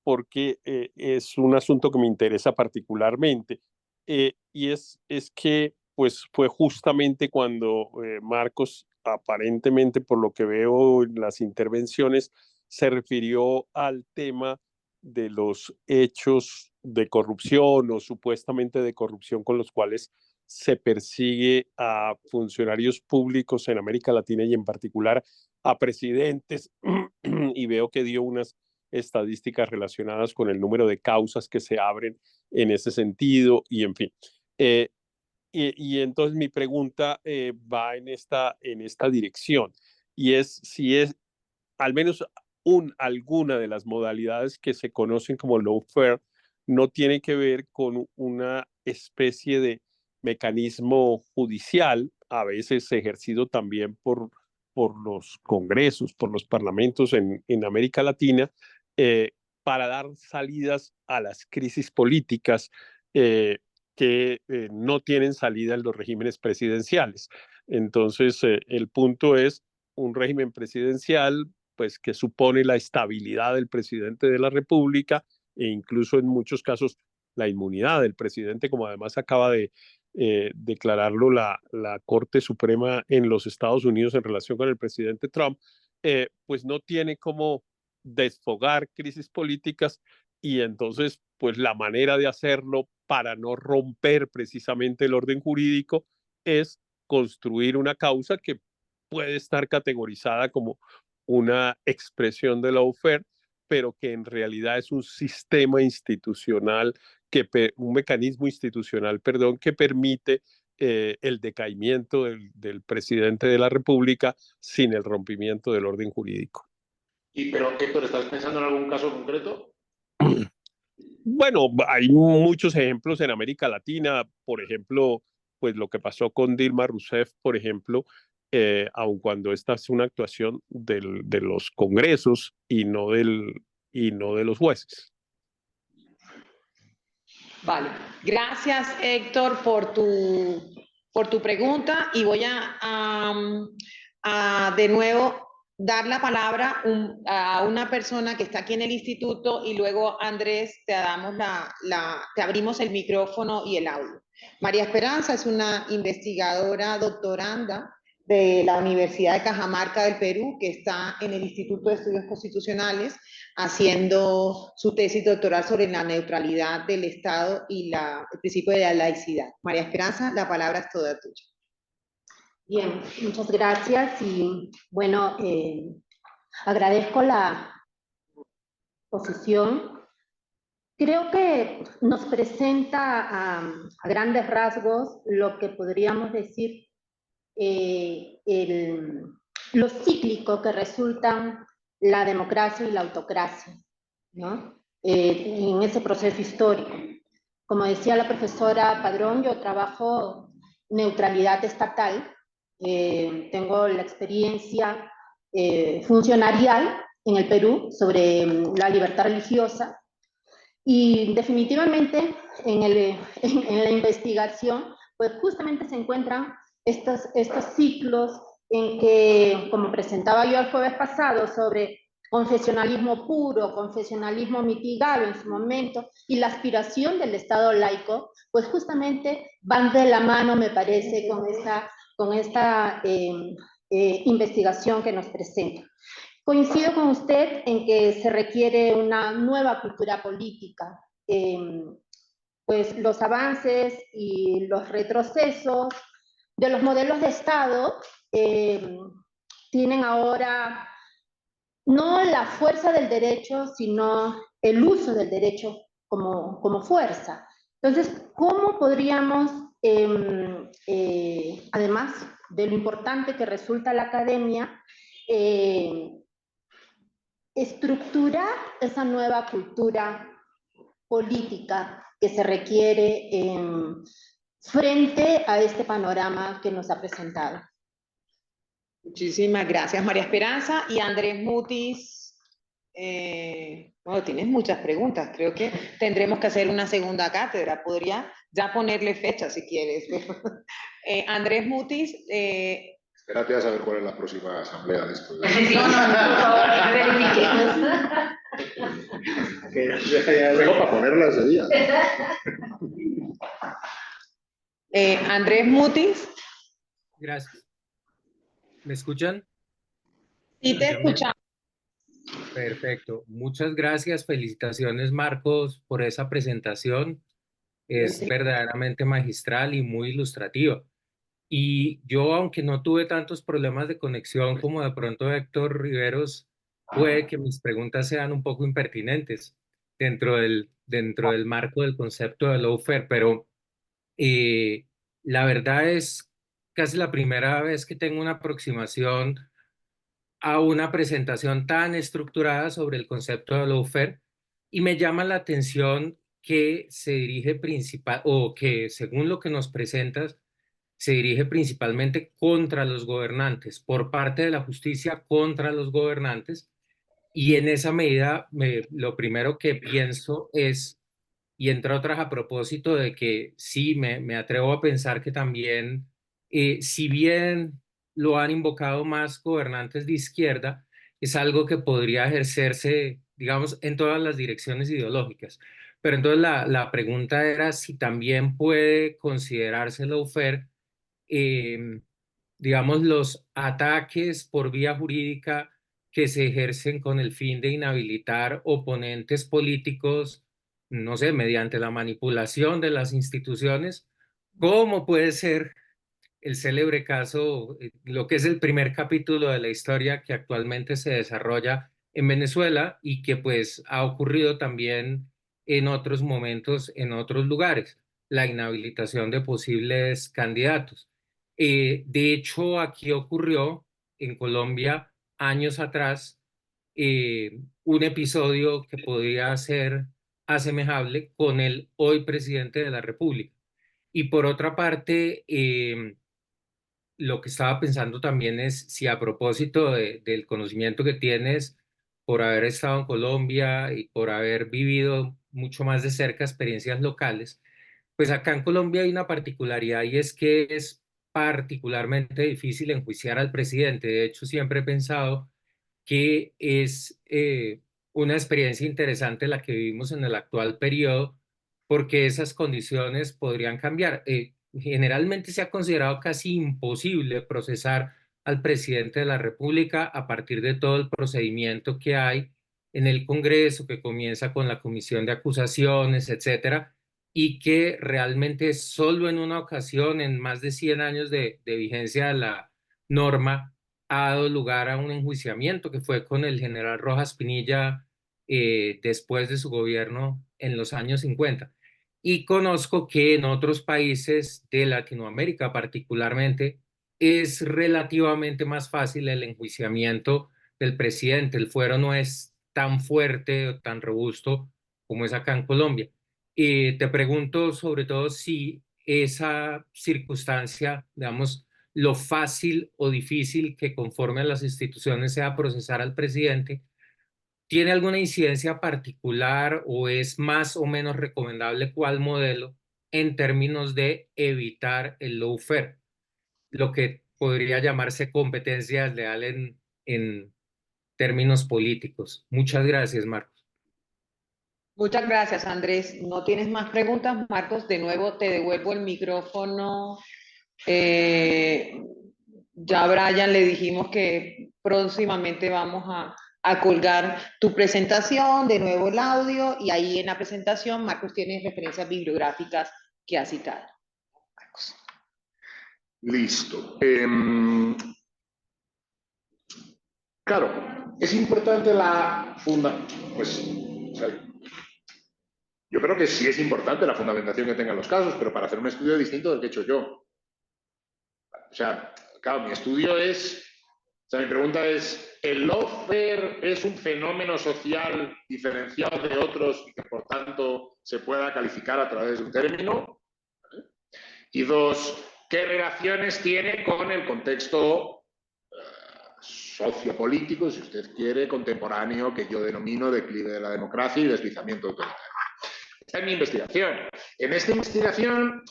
porque es un asunto que me interesa particularmente. Y es que pues fue justamente cuando Marcos, aparentemente por lo que veo en las intervenciones, se refirió al tema de los hechos de corrupción o supuestamente de corrupción con los cuales se persigue a funcionarios públicos en América Latina y en particular a presidentes, y veo que dio unas estadísticas relacionadas con el número de causas que se abren en ese sentido y en fin. Y entonces mi pregunta va en esta dirección y es si es al menos alguna de las modalidades que se conocen como lawfare no tiene que ver con una especie de mecanismo judicial, a veces ejercido también por los congresos, por los parlamentos en América Latina, para dar salidas a las crisis políticas que no tienen salida en los regímenes presidenciales. Entonces, el punto es un régimen presidencial pues, que supone la estabilidad del presidente de la República e incluso en muchos casos la inmunidad del presidente, como además acaba de declararlo la Corte Suprema en los Estados Unidos en relación con el presidente Trump, pues no tiene como desfogar crisis políticas y entonces pues la manera de hacerlo para no romper precisamente el orden jurídico es construir una causa que puede estar categorizada como una expresión de lawfare, pero que en realidad es un sistema institucional, un mecanismo institucional, perdón, que permite el decaimiento del presidente de la República sin el rompimiento del orden jurídico. Pero, Héctor, ¿estás pensando en algún caso concreto? Bueno, hay muchos ejemplos en América Latina, por ejemplo, pues lo que pasó con Dilma Rousseff, por ejemplo, aun cuando esta es una actuación de los congresos y no de los jueces. Vale, gracias Héctor por por tu pregunta y voy a de nuevo dar la palabra a una persona que está aquí en el instituto y luego, Andrés, te abrimos el micrófono y el audio. María Esperanza es una investigadora doctoranda de la Universidad de Cajamarca del Perú, que está en el Instituto de Estudios Constitucionales haciendo su tesis doctoral sobre la neutralidad del Estado y el principio de la laicidad. María Esperanza, la palabra es toda tuya. Bien, muchas gracias y bueno, agradezco la posición. Creo que nos presenta a grandes rasgos lo que podríamos decir lo cíclico que resultan la democracia y la autocracia, ¿no? En ese proceso histórico. Como decía la profesora Padrón, yo trabajo neutralidad estatal, tengo la experiencia funcionarial en el Perú sobre la libertad religiosa y definitivamente en la investigación pues justamente se encuentran estos ciclos en que, como presentaba yo el jueves pasado, sobre confesionalismo puro, confesionalismo mitigado en su momento, y la aspiración del Estado laico, pues justamente van de la mano, me parece, con esta investigación que nos presenta. Coincido con usted en que se requiere una nueva cultura política. Pues los avances y los retrocesos de los modelos de Estado tienen ahora no la fuerza del derecho, sino el uso del derecho como fuerza. Entonces, ¿cómo podríamos, además de lo importante que resulta la academia, estructurar esa nueva cultura política que se requiere frente a este panorama que nos ha presentado? Muchísimas gracias, María Esperanza. Y Andrés Mutis, bueno, tienes muchas preguntas, creo que tendremos que hacer una segunda cátedra, podría ya ponerle fecha si quieres. Andrés Mutis. Espérate a saber cuál es la próxima asamblea de esto. Tengo para ponerla ese día. Andrés Mutis. Gracias. ¿Me escuchan? Sí, te escuchamos. Perfecto. Muchas gracias. Felicitaciones, Marcos, por esa presentación. Es verdaderamente magistral y muy ilustrativa. Y yo, aunque no tuve tantos problemas de conexión como de pronto Héctor Riveros, puede que mis preguntas sean un poco impertinentes dentro del marco del concepto de lawfare, pero la verdad es casi la primera vez que tengo una aproximación a una presentación tan estructurada sobre el concepto de lawfare y me llama la atención que se dirige o que según lo que nos presentas, se dirige principalmente contra los gobernantes, por parte de la justicia contra los gobernantes, y en esa medida lo primero que pienso es, y entre otras a propósito de que sí, me atrevo a pensar que también, si bien lo han invocado más gobernantes de izquierda, es algo que podría ejercerse, digamos, en todas las direcciones ideológicas. Pero entonces la pregunta era si también puede considerarse lawfare, digamos, los ataques por vía jurídica que se ejercen con el fin de inhabilitar oponentes políticos, no sé, mediante la manipulación de las instituciones, ¿cómo puede ser el célebre caso, lo que es el primer capítulo de la historia que actualmente se desarrolla en Venezuela y que pues ha ocurrido también en otros momentos, en otros lugares, la inhabilitación de posibles candidatos? De hecho, aquí ocurrió en Colombia años atrás un episodio que podría ser asemejable con el hoy presidente de la República. Y por otra parte, lo que estaba pensando también es si a propósito del conocimiento que tienes por haber estado en Colombia y por haber vivido mucho más de cerca experiencias locales, pues acá en Colombia hay una particularidad y es que es particularmente difícil enjuiciar al presidente. De hecho, siempre he pensado que es una experiencia interesante la que vivimos en el actual periodo, porque esas condiciones podrían cambiar. Generalmente se ha considerado casi imposible procesar al presidente de la República a partir de todo el procedimiento que hay en el Congreso, que comienza con la comisión de acusaciones, etcétera, y que realmente solo en una ocasión, en más de 100 años de vigencia de la norma, ha dado lugar a un enjuiciamiento que fue con el general Rojas Pinilla después de su gobierno en los años 50. Y conozco que en otros países de Latinoamérica particularmente es relativamente más fácil el enjuiciamiento del presidente. El fuero no es tan fuerte o tan robusto como es acá en Colombia. Te pregunto sobre todo si esa circunstancia, digamos, lo fácil o difícil que conforme a las instituciones sea procesar al presidente, ¿tiene alguna incidencia particular o es más o menos recomendable cuál modelo en términos de evitar el lawfare, lo que podría llamarse competencia desleal en términos políticos? Muchas gracias, Marcos. Muchas gracias, Andrés. ¿No tienes más preguntas, Marcos? De nuevo te devuelvo el micrófono. Ya a Brian le dijimos que próximamente vamos a colgar tu presentación, de nuevo el audio, y ahí en la presentación Marcos tiene referencias bibliográficas que ha citado. Marcos. Listo. Claro, es importante yo creo que sí es importante la fundamentación que tengan los casos, pero para hacer un estudio distinto del que he hecho yo. O sea, claro, mi estudio mi pregunta es, ¿el lawfare es un fenómeno social diferenciado de otros y que por tanto se pueda calificar a través de un término? Y dos, ¿qué relaciones tiene con el contexto sociopolítico, si usted quiere, contemporáneo, que yo denomino declive de la democracia y deslizamiento autoritario? Esta es mi investigación. En esta investigación,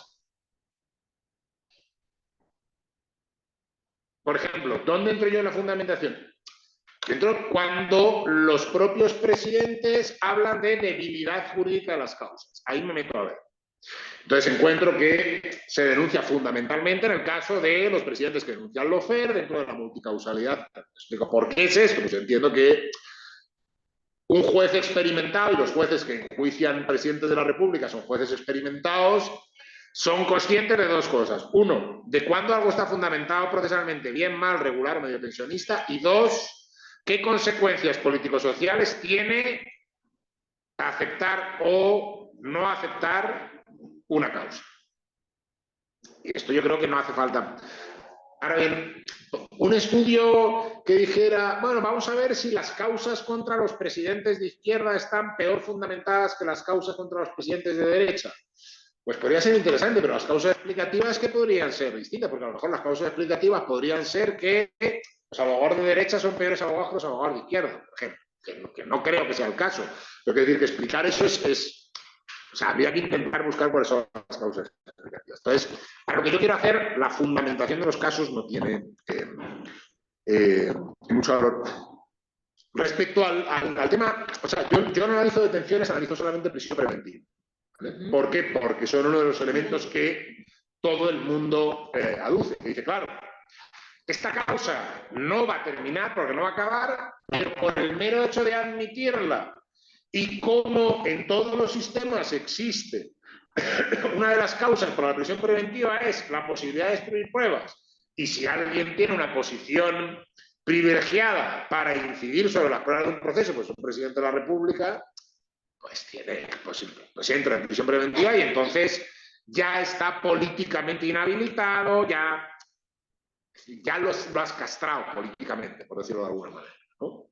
por ejemplo, ¿dónde entro yo en la fundamentación? Entro cuando los propios presidentes hablan de debilidad jurídica de las causas. Ahí me meto a ver. Entonces encuentro que se denuncia fundamentalmente en el caso de los presidentes que denuncian lawfare dentro de la multicausalidad. Explico por qué es esto. Pues entiendo que un juez experimentado, y los jueces que enjuician presidentes de la República son jueces experimentados, son conscientes de dos cosas. Uno, de cuándo algo está fundamentado procesalmente, bien, mal, regular o medio pensionista. Y dos, qué consecuencias político-sociales tiene aceptar o no aceptar una causa. Y esto yo creo que no hace falta. Ahora bien, un estudio que dijera, bueno, vamos a ver si las causas contra los presidentes de izquierda están peor fundamentadas que las causas contra los presidentes de derecha. Pues podría ser interesante, pero las causas explicativas que podrían ser distintas, porque a lo mejor las causas explicativas podrían ser que los abogados de derecha son peores abogados que los abogados de izquierda, por ejemplo, que no creo que sea el caso. Pero quiero decir que explicar eso o sea, habría que intentar buscar cuáles son las causas explicativas. Entonces, para lo que yo quiero hacer, la fundamentación de los casos no tiene mucho valor. Respecto al tema, o sea, yo no analizo detenciones, analizo solamente prisión preventiva. ¿Vale? ¿Por qué? Porque son uno de los elementos que todo el mundo aduce. Que dice, claro, esta causa no va a terminar porque no va a acabar, pero por el mero hecho de admitirla y como en todos los sistemas existe una de las causas por la prisión preventiva es la posibilidad de destruir pruebas, y si alguien tiene una posición privilegiada para incidir sobre las pruebas de un proceso, pues un presidente de la República, pues entra en prisión preventiva y entonces ya está políticamente inhabilitado, ya lo has castrado políticamente, por decirlo de alguna manera, ¿no?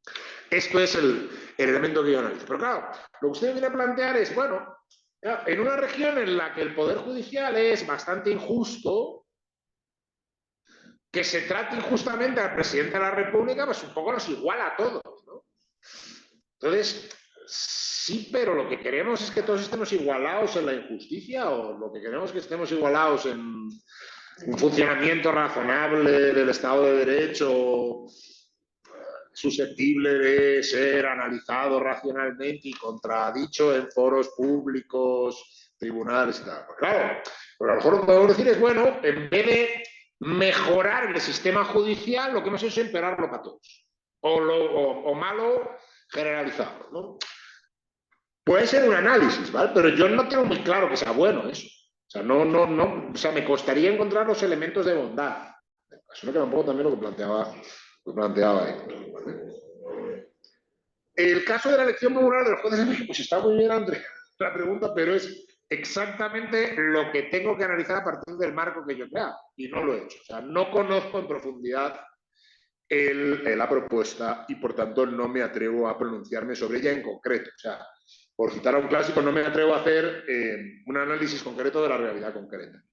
Esto es el elemento que yo analizo. Pero claro, lo que usted viene a plantear es, bueno, en una región en la que el Poder Judicial es bastante injusto, que se trate injustamente al presidente de la República, pues un poco nos iguala a todos, ¿no? Entonces, sí, pero lo que queremos es que todos estemos igualados en la injusticia, o lo que queremos es que estemos igualados en un funcionamiento razonable del Estado de Derecho susceptible de ser analizado racionalmente y contradicho en foros públicos, tribunales y tal. Pues claro, pero a lo mejor lo que podemos decir es, bueno, en vez de mejorar el sistema judicial, lo que hemos hecho es empeorarlo para todos. O malo, generalizarlo, ¿no? Puede ser un análisis, ¿vale? Pero yo no tengo muy claro que sea bueno eso. O sea, o sea, me costaría encontrar los elementos de bondad. Eso me queda un poco también lo que planteaba Héctor, ¿vale? El caso de la elección popular del juez de México, pues está muy bien, Andrea, la pregunta, pero es exactamente lo que tengo que analizar a partir del marco que yo creo, y no lo he hecho. O sea, no conozco en profundidad la propuesta y, por tanto, no me atrevo a pronunciarme sobre ella en concreto. O sea, por citar a un clásico, no me atrevo a hacer un análisis concreto de la realidad concreta,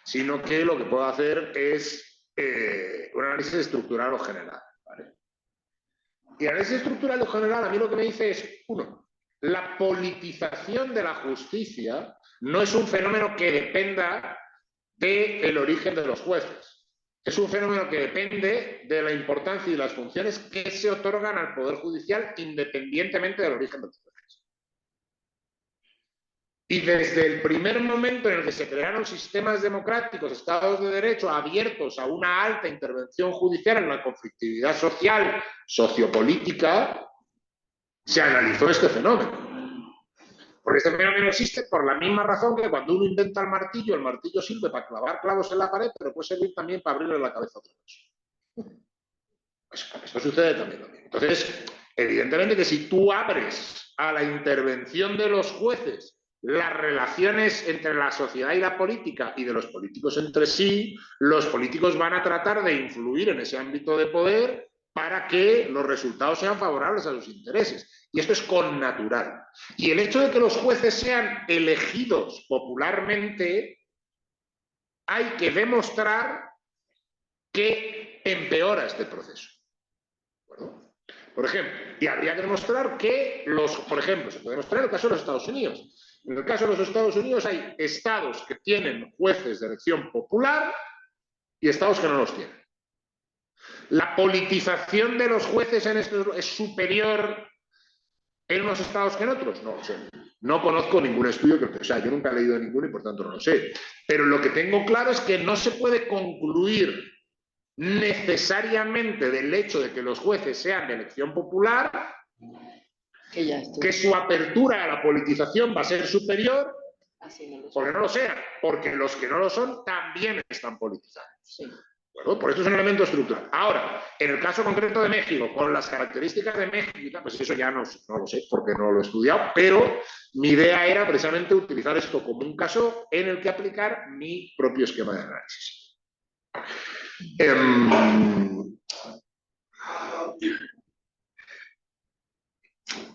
sino que lo que puedo hacer es un análisis estructural o general, ¿vale? Y el análisis estructural o general a mí lo que me dice es, uno, la politización de la justicia no es un fenómeno que dependa del origen de los jueces. Es un fenómeno que depende de la importancia y las funciones que se otorgan al Poder Judicial independientemente del origen de los jueces. Y desde el primer momento en el que se crearon sistemas democráticos, estados de derecho abiertos a una alta intervención judicial en la conflictividad social, sociopolítica, se analizó este fenómeno. Porque este fenómeno existe por la misma razón que cuando uno inventa el martillo sirve para clavar clavos en la pared, pero puede servir también para abrirle la cabeza a otra persona. Pues esto sucede también lo mismo. Entonces, evidentemente que si tú abres a la intervención de los jueces las relaciones entre la sociedad y la política y de los políticos entre sí, los políticos van a tratar de influir en ese ámbito de poder para que los resultados sean favorables a sus intereses. Y esto es connatural. Y el hecho de que los jueces sean elegidos popularmente, hay que demostrar que empeora este proceso. ¿De acuerdo? Por ejemplo, y habría que demostrar que por ejemplo, se puede demostrar en el caso de los Estados Unidos. En el caso de los Estados Unidos hay estados que tienen jueces de elección popular y estados que no los tienen. ¿La politización de los jueces en estos es superior en unos estados que en otros? No lo sé. No conozco ningún estudio, o sea, yo nunca he leído ninguno y por tanto no lo sé. Pero lo que tengo claro es que no se puede concluir necesariamente del hecho de que los jueces sean de elección popular que su apertura a la politización va a ser superior, porque no lo sea, porque los que no lo son también están politizados. Sí. Bueno, por eso es un elemento estructural. Ahora, en el caso concreto de México, con las características de México, pues eso ya no lo sé, porque no lo he estudiado, pero mi idea era precisamente utilizar esto como un caso en el que aplicar mi propio esquema de análisis.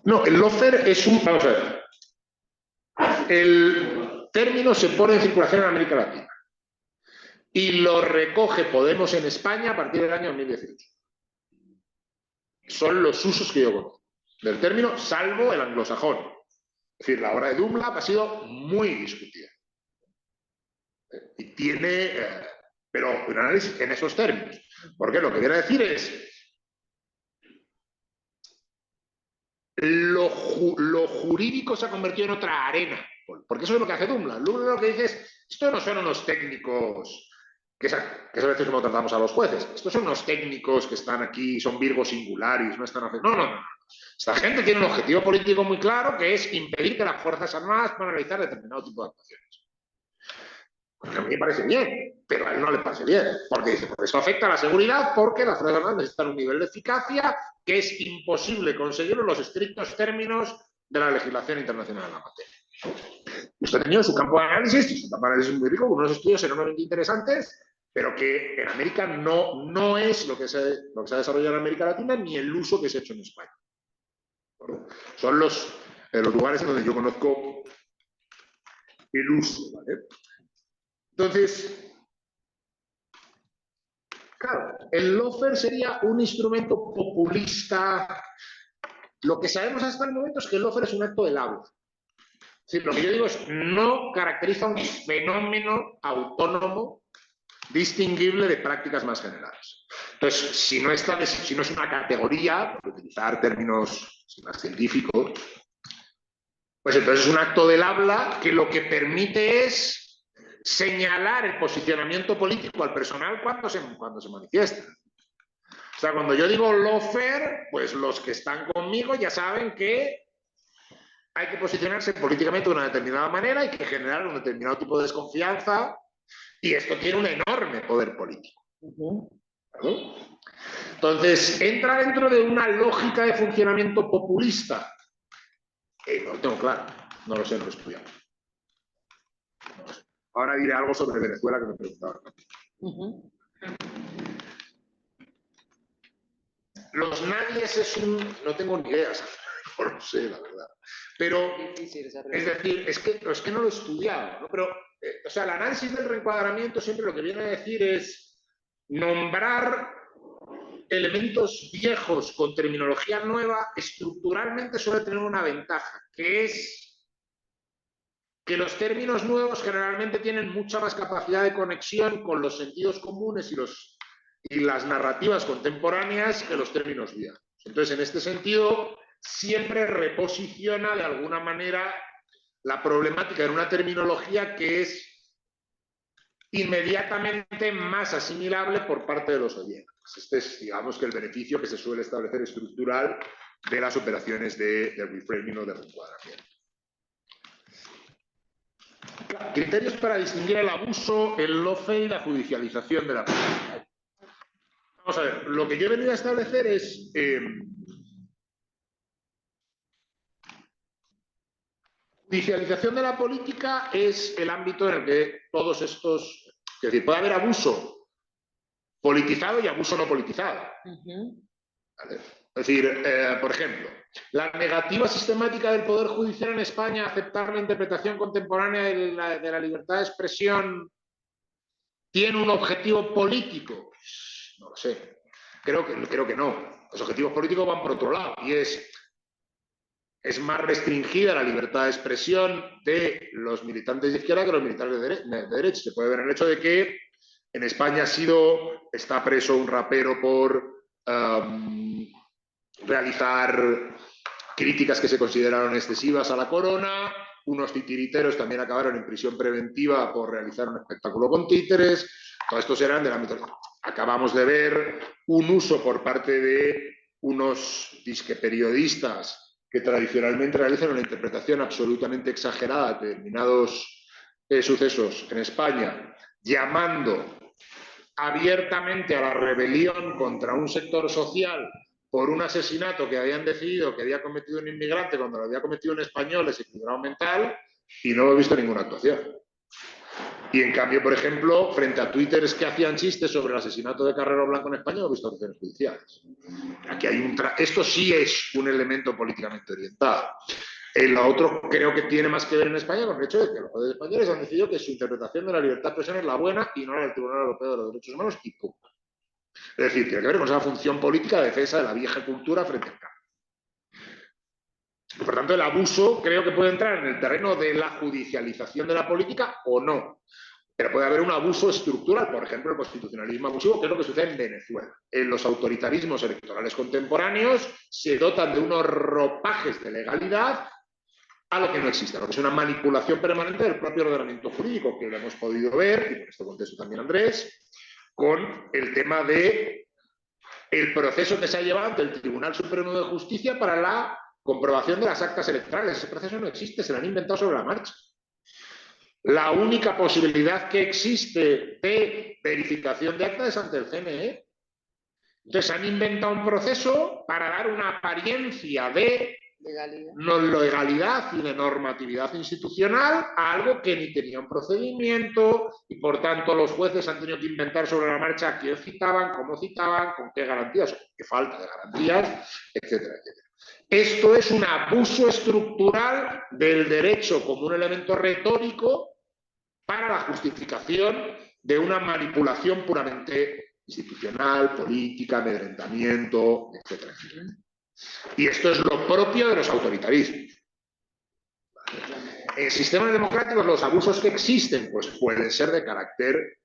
No, el lawfare es un... Vamos a ver. El término se pone en circulación en América Latina y lo recoge Podemos en España a partir del año 2018. Son los usos que yo conozco del término, salvo el anglosajón. Es decir, la obra de Dunlap ha sido muy discutida. Y tiene... pero un análisis en esos términos. Porque lo que viene a decir es... Lo jurídico se ha convertido en otra arena, porque eso es lo que hace Dunlap. Dunlap lo que dice es, estos no son unos técnicos, que es a veces como tratamos a los jueces, estos son unos técnicos que están aquí, son virgo singularis, no están haciendo... No. Esta gente tiene un objetivo político muy claro, que es impedir que las Fuerzas Armadas puedan realizar determinado tipo de actuaciones. Porque a mí me parece bien, pero a él no le parece bien, porque dice, porque eso afecta a la seguridad, porque las Fuerzas Armadas necesitan un nivel de eficacia que es imposible conseguirlo en los estrictos términos de la legislación internacional en la materia. Usted ha tenido su campo de análisis, muy rico, con unos estudios enormemente interesantes, pero que en América no es lo que se ha desarrollado en América Latina ni el uso que se ha hecho en España. ¿Bueno? Son los lugares en donde yo conozco el uso, ¿vale? Entonces, claro, el lawfare sería un instrumento populista. Lo que sabemos hasta el momento es que el lawfare es un acto del habla. Es decir, lo que yo digo es, no caracteriza un fenómeno autónomo distinguible de prácticas más generales. Entonces, si no es una categoría, por utilizar términos más científicos, pues entonces es un acto del habla que lo que permite es señalar el posicionamiento político al personal cuando se manifiesta. O sea, cuando yo digo lawfare, pues los que están conmigo ya saben que hay que posicionarse políticamente de una determinada manera, hay que generar un determinado tipo de desconfianza, y esto tiene un enorme poder político. ¿Vale? Entonces, entra dentro de una lógica de funcionamiento populista. No lo tengo claro, no lo sé, no lo he estudiado. Ahora diré algo sobre Venezuela que me preguntaban. Los nadies es no tengo ni idea, no lo sé, la verdad. Pero, es decir, es que no lo he estudiado, ¿no? Pero, o sea, el análisis del reencuadramiento siempre lo que viene a decir es nombrar elementos viejos con terminología nueva, estructuralmente suele tener una ventaja, que es que los términos nuevos generalmente tienen mucha más capacidad de conexión con los sentidos comunes y las narrativas contemporáneas que los términos viejos. Entonces, en este sentido, siempre reposiciona de alguna manera la problemática en una terminología que es inmediatamente más asimilable por parte de los oyentes. Este es, digamos, que el beneficio que se suele establecer estructural de las operaciones de reframing o de reencuadramiento. Criterios para distinguir el abuso, el lawfare y la judicialización de la política. Vamos a ver, lo que yo he venido a establecer es judicialización de la política es el ámbito en el que todos estos, es decir, puede haber abuso politizado y abuso no politizado. ¿Vale? Es decir, por ejemplo, la negativa sistemática del Poder Judicial en España a aceptar la interpretación contemporánea de la libertad de expresión tiene un objetivo político. No lo sé. Creo que no. Los objetivos políticos van por otro lado y es más restringida la libertad de expresión de los militantes de izquierda que los militantes de derecha. Se puede ver en el hecho de que en España está preso un rapero por realizar críticas que se consideraron excesivas a la corona, unos titiriteros también acabaron en prisión preventiva por realizar un espectáculo con títeres, todos estos eran del ámbito. Acabamos de ver un uso por parte de unos disque periodistas que tradicionalmente realizan una interpretación absolutamente exagerada de determinados sucesos en España, llamando abiertamente a la rebelión contra un sector social por un asesinato que habían decidido que había cometido un inmigrante cuando lo había cometido un español desequilibrado mental, y no he visto ninguna actuación. Y en cambio, por ejemplo, frente a twitters que hacían chistes sobre el asesinato de Carrero Blanco en España, no he visto acciones judiciales. Aquí hay esto sí es un elemento políticamente orientado. El otro creo que tiene más que ver en España con el hecho de que los jueces españoles han decidido que su interpretación de la libertad de expresión es la buena y no la del Tribunal Europeo de los Derechos Humanos y punto. Es decir, tiene que ver con esa función política de defensa de la vieja cultura frente al cambio. Por tanto, el abuso creo que puede entrar en el terreno de la judicialización de la política o no. Pero puede haber un abuso estructural, por ejemplo, el constitucionalismo abusivo, que es lo que sucede en Venezuela. En los autoritarismos electorales contemporáneos se dotan de unos ropajes de legalidad a lo que no existe, lo que es una manipulación permanente del propio ordenamiento jurídico, que lo hemos podido ver, y por este contexto también Andrés, con el tema de el proceso que se ha llevado ante el Tribunal Supremo de Justicia para la comprobación de las actas electorales. Ese proceso no existe, se lo han inventado sobre la marcha. La única posibilidad que existe de verificación de actas es ante el CNE. Entonces han inventado un proceso para dar una apariencia de legalidad y de normatividad institucional a algo que ni tenía un procedimiento y por tanto los jueces han tenido que inventar sobre la marcha a quién citaban, cómo citaban, con qué garantías, con qué falta de garantías, etcétera, etcétera. Esto es un abuso estructural del derecho como un elemento retórico para la justificación de una manipulación puramente institucional, política, amedrentamiento, etcétera, etcétera. Y esto es lo propio de los autoritarismos. En sistemas democráticos los abusos que existen pues pueden ser de carácter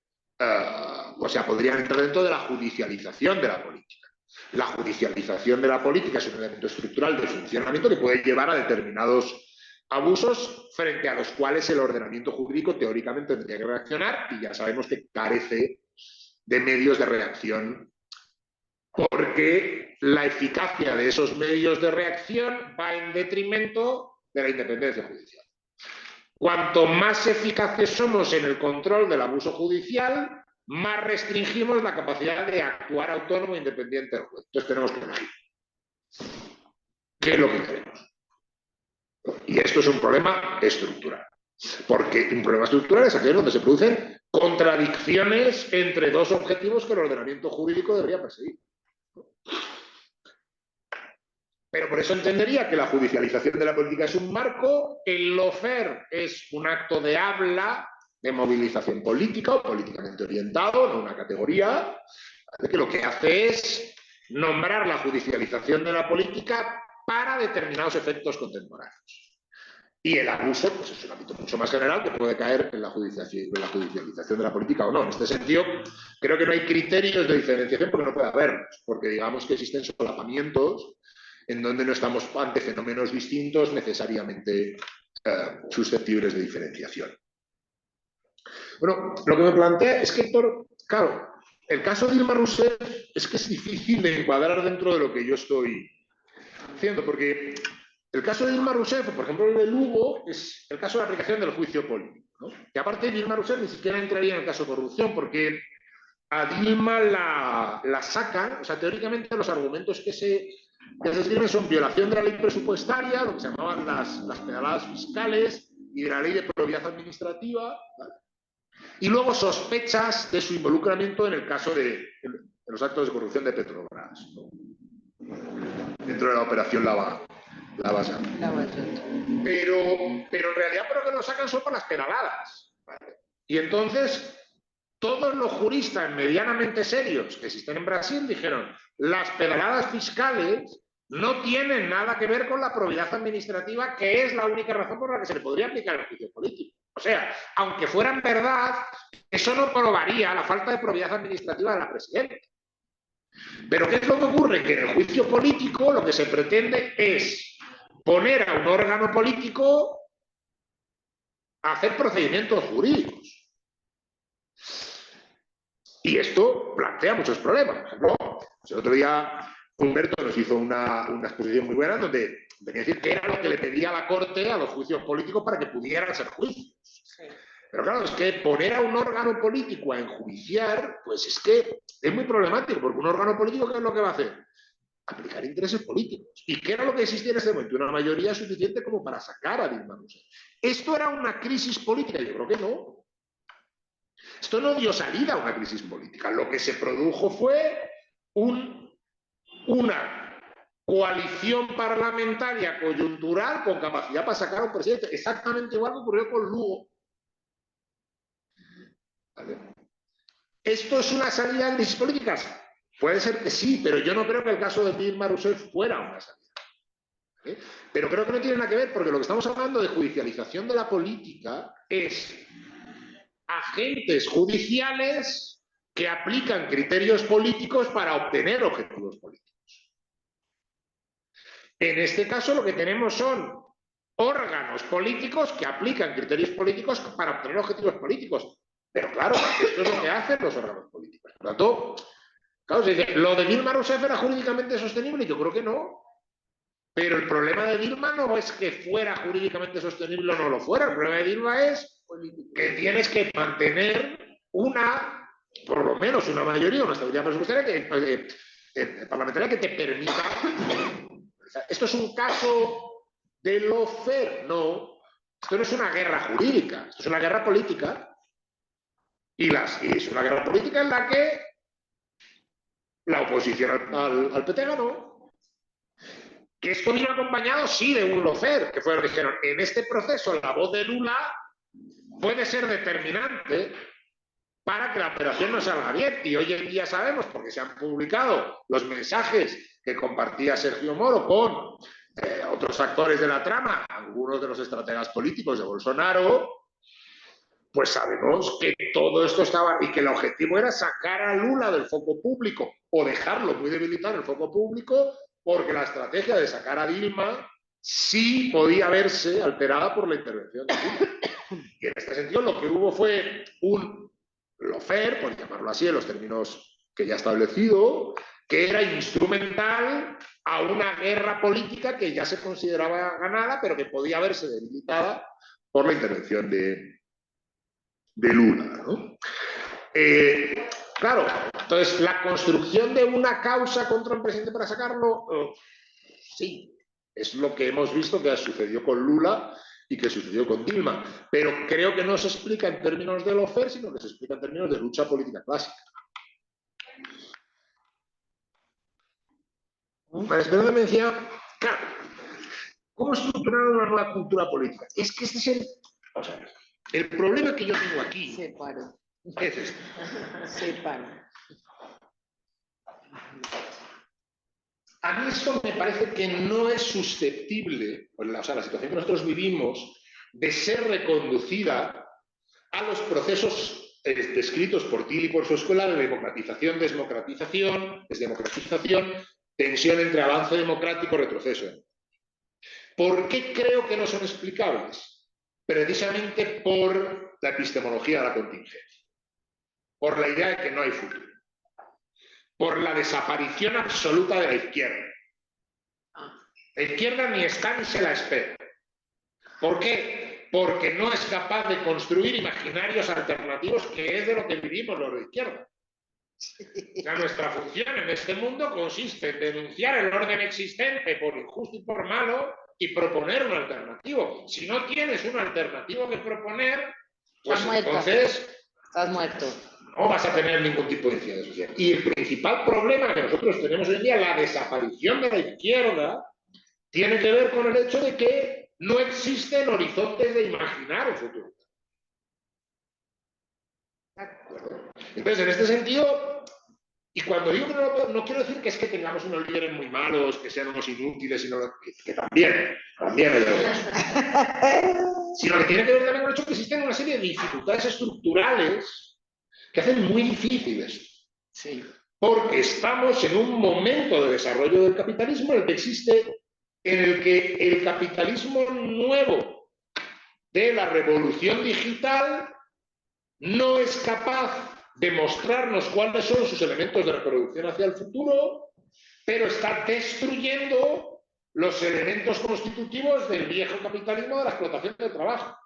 podrían entrar dentro de la judicialización de la política. La judicialización de la política es un elemento estructural de funcionamiento que puede llevar a determinados abusos frente a los cuales el ordenamiento jurídico teóricamente tendría que reaccionar, y ya sabemos que carece de medios de reacción, porque la eficacia de esos medios de reacción va en detrimento de la independencia judicial. Cuanto más eficaces somos en el control del abuso judicial, más restringimos la capacidad de actuar autónomo e independiente del juez. Entonces tenemos que elegir. ¿Qué es lo que queremos? Y esto es un problema estructural. Porque un problema estructural es aquel donde se producen contradicciones entre dos objetivos que el ordenamiento jurídico debería perseguir. Pero por eso entendería que la judicialización de la política es un marco, el lawfare es un acto de habla, de movilización política o políticamente orientado, no una categoría, que lo que hace es nombrar la judicialización de la política para determinados efectos contemporáneos. Y el abuso, pues es un ámbito mucho más general que puede caer en la judicialización de la política o no. En este sentido, creo que no hay criterios de diferenciación porque no puede haberlos, porque digamos que existen solapamientos en donde no estamos ante fenómenos distintos necesariamente susceptibles de diferenciación. Bueno, lo que me plantea es que, claro, el caso de Dilma Rousseff es que es difícil de encuadrar dentro de lo que yo estoy haciendo, porque el caso de Dilma Rousseff, por ejemplo, el de Lugo, es el caso de la aplicación del juicio político, ¿no? Y aparte, Dilma Rousseff ni siquiera entraría en el caso de corrupción, porque a Dilma la sacan, o sea, teóricamente los argumentos que se escriben son violación de la ley presupuestaria, lo que se llamaban las pedaladas fiscales, y de la ley de probidad administrativa, ¿vale? Y luego sospechas de su involucramiento en el caso de los actos de corrupción de Petrobras, ¿no? Dentro de la operación Lava-Jato. Pero en realidad por lo que nos sacan son por las pedaladas, ¿vale? Y entonces todos los juristas medianamente serios que existen en Brasil dijeron: las pedaladas fiscales no tienen nada que ver con la probidad administrativa, que es la única razón por la que se le podría aplicar el juicio político. O sea, aunque fueran verdad, eso no probaría la falta de probidad administrativa de la presidenta. Pero ¿qué es lo que ocurre? Que en el juicio político lo que se pretende es poner a un órgano político a hacer procedimientos jurídicos. Y esto plantea muchos problemas. Por ejemplo, el otro día Humberto nos hizo una exposición muy buena donde venía a decir qué era lo que le pedía la Corte a los juicios políticos para que pudieran ser juicios. Sí. Pero claro, es que poner a un órgano político a enjuiciar, pues es que es muy problemático, porque un órgano político, ¿qué es lo que va a hacer? Aplicar intereses políticos. ¿Y qué era lo que existía en ese momento? Una mayoría suficiente como para sacar a Dilma Rousseff. ¿Esto era una crisis política? Yo creo que no. Esto no dio salida a una crisis política. Lo que se produjo fue una coalición parlamentaria coyuntural con capacidad para sacar a un presidente. Exactamente igual que ocurrió con Lugo. ¿Vale? ¿Esto es una salida de crisis políticas? Puede ser que sí, pero yo no creo que el caso de Dilma Rousseff fuera una salida. ¿Vale? Pero creo que no tiene nada que ver, porque lo que estamos hablando de judicialización de la política es agentes judiciales que aplican criterios políticos para obtener objetivos políticos. En este caso lo que tenemos son órganos políticos que aplican criterios políticos para obtener objetivos políticos. Pero claro, esto es lo que hacen los órganos políticos. Por lo tanto, claro, se dice, ¿lo de Dilma Rousseff era jurídicamente sostenible? Yo creo que no. Pero el problema de Dilma no es que fuera jurídicamente sostenible o no lo fuera. El problema de Dilma es que tienes que mantener por lo menos una mayoría, una estabilidad presupuestaria parlamentaria que te permita. Esto es un caso de lawfare, no. Esto no es una guerra jurídica, esto es una guerra política. Y es una guerra política en la que la oposición al PT ganó. Que esto vino acompañado, sí, de un lawfare, que fue lo que dijeron, en este proceso la voz de Lula puede ser determinante para que la operación no salga bien. Y hoy en día sabemos, porque se han publicado los mensajes que compartía Sergio Moro con otros actores de la trama, algunos de los estrategas políticos de Bolsonaro, pues sabemos que todo esto estaba y que el objetivo era sacar a Lula del foco público o dejarlo muy debilitado en el foco público, porque la estrategia de sacar a Dilma sí podía verse alterada por la intervención de Lula. Y en este sentido lo que hubo fue un lawfare, por llamarlo así en los términos que ya he establecido, que era instrumental a una guerra política que ya se consideraba ganada, pero que podía verse debilitada por la intervención de Lula, ¿no? Claro, entonces la construcción de una causa contra un presidente para sacarlo, sí, es lo que hemos visto que sucedió con Lula y que sucedió con Dilma, pero creo que no se explica en términos de lawfare, sino que se explica en términos de lucha política clásica. María Esperanza me decía, claro, ¿cómo estructurar una nueva cultura política? Es que este es el problema que yo tengo aquí. Es este. A mí esto me parece que no es susceptible, o sea, la situación que nosotros vivimos, de ser reconducida a los procesos descritos por Till y por su escuela de democratización, desdemocratización, tensión entre avance democrático y retroceso. ¿Por qué creo que no son explicables? Precisamente por la epistemología de la contingencia, por la idea de que no hay futuro, por la desaparición absoluta de la izquierda. La izquierda ni está ni se la espera. ¿Por qué? Porque no es capaz de construir imaginarios alternativos, que es de lo que vivimos los de izquierda. O sea, nuestra función en este mundo consiste en denunciar el orden existente por injusto y por malo y proponer un alternativo. Si no tienes un alternativo que proponer, pues entonces estás muerto. No vas a tener ningún tipo de incidencia social. Y el principal problema que nosotros tenemos hoy en día, la desaparición de la izquierda, tiene que ver con el hecho de que no existen horizontes de imaginar un futuro. Entonces, en este sentido, y cuando digo que no quiero decir que es que tengamos unos líderes muy malos, que sean unos inútiles, sino que también sino que tiene que ver también con el hecho de que existen una serie de dificultades estructurales que hacen muy difícil esto. Sí. Porque estamos en un momento de desarrollo del capitalismo en el que el capitalismo nuevo de la revolución digital no es capaz de mostrarnos cuáles son sus elementos de reproducción hacia el futuro, pero está destruyendo los elementos constitutivos del viejo capitalismo de la explotación del trabajo.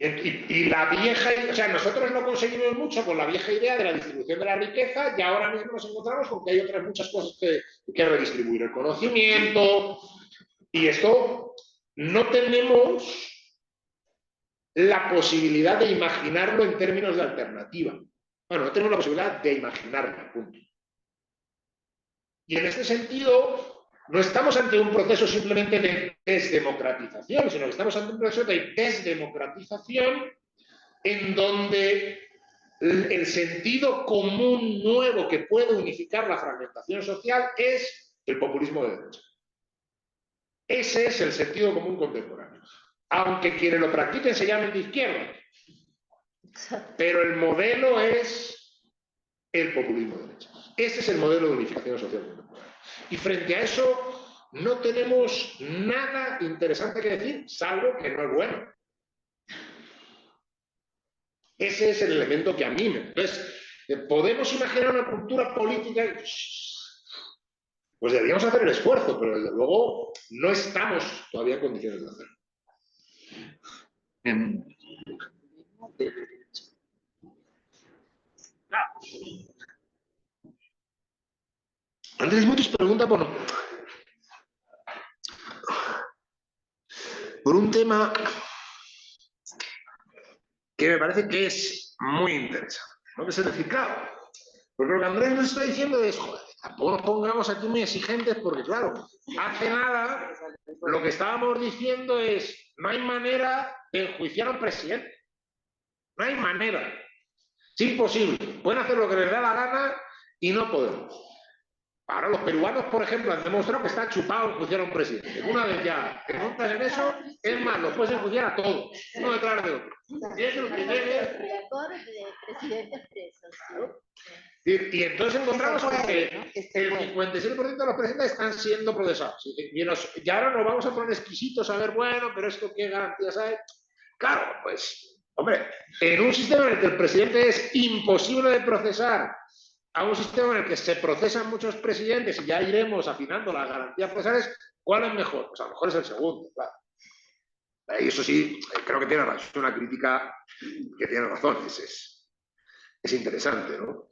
Y la vieja, o sea, nosotros no conseguimos mucho con la vieja idea de la distribución de la riqueza y ahora mismo nos encontramos con que hay otras muchas cosas que redistribuir, el conocimiento, y esto no tenemos la posibilidad de imaginarlo en términos de alternativa. Bueno, no tenemos la posibilidad de imaginarlo, punto. Y en este sentido, no estamos ante un proceso simplemente de desdemocratización, sino que estamos ante un proceso de desdemocratización en donde el sentido común nuevo que puede unificar la fragmentación social es el populismo de derecha. Ese es el sentido común contemporáneo. Aunque quienes lo practiquen se llamen de izquierda. Pero el modelo es el populismo de derecha. Ese es el modelo de unificación social contemporánea. Y frente a eso no tenemos nada interesante que decir, salvo que no es bueno. Ese es el elemento que a mí me... Entonces, ¿podemos imaginar una cultura política? Pues deberíamos hacer el esfuerzo, pero desde luego no estamos todavía en condiciones de hacerlo. Andrés Mutis pregunta por un tema que me parece que es muy interesante, ¿no? Que es decir, claro, porque lo que Andrés nos está diciendo es, joder, tampoco nos pongamos aquí muy exigentes porque, claro, hace nada lo que estábamos diciendo es, no hay manera de enjuiciar a un presidente. No hay manera. Es imposible. Pueden hacer lo que les da la gana y no podemos. Ahora los peruanos, por ejemplo, han demostrado que está chupado enjuiciar a un presidente. Una vez ya te montas en eso, es más, los puedes enjuiciar a todos, uno detrás de otro. Y es lo que llegue. Récord de presidentes presos. Y entonces encontramos que el 57% de los presidentes están siendo procesados. Y ahora nos vamos a poner exquisitos a ver, bueno, pero esto qué garantías hay. Claro, pues, hombre, en un sistema en el que el presidente es imposible de procesar, a un sistema en el que se procesan muchos presidentes y ya iremos afinando las garantías procesales, ¿cuál es mejor? Pues a lo mejor es el segundo, claro. Y eso sí, creo que tiene razón, es una crítica que tiene razón, es interesante, ¿no?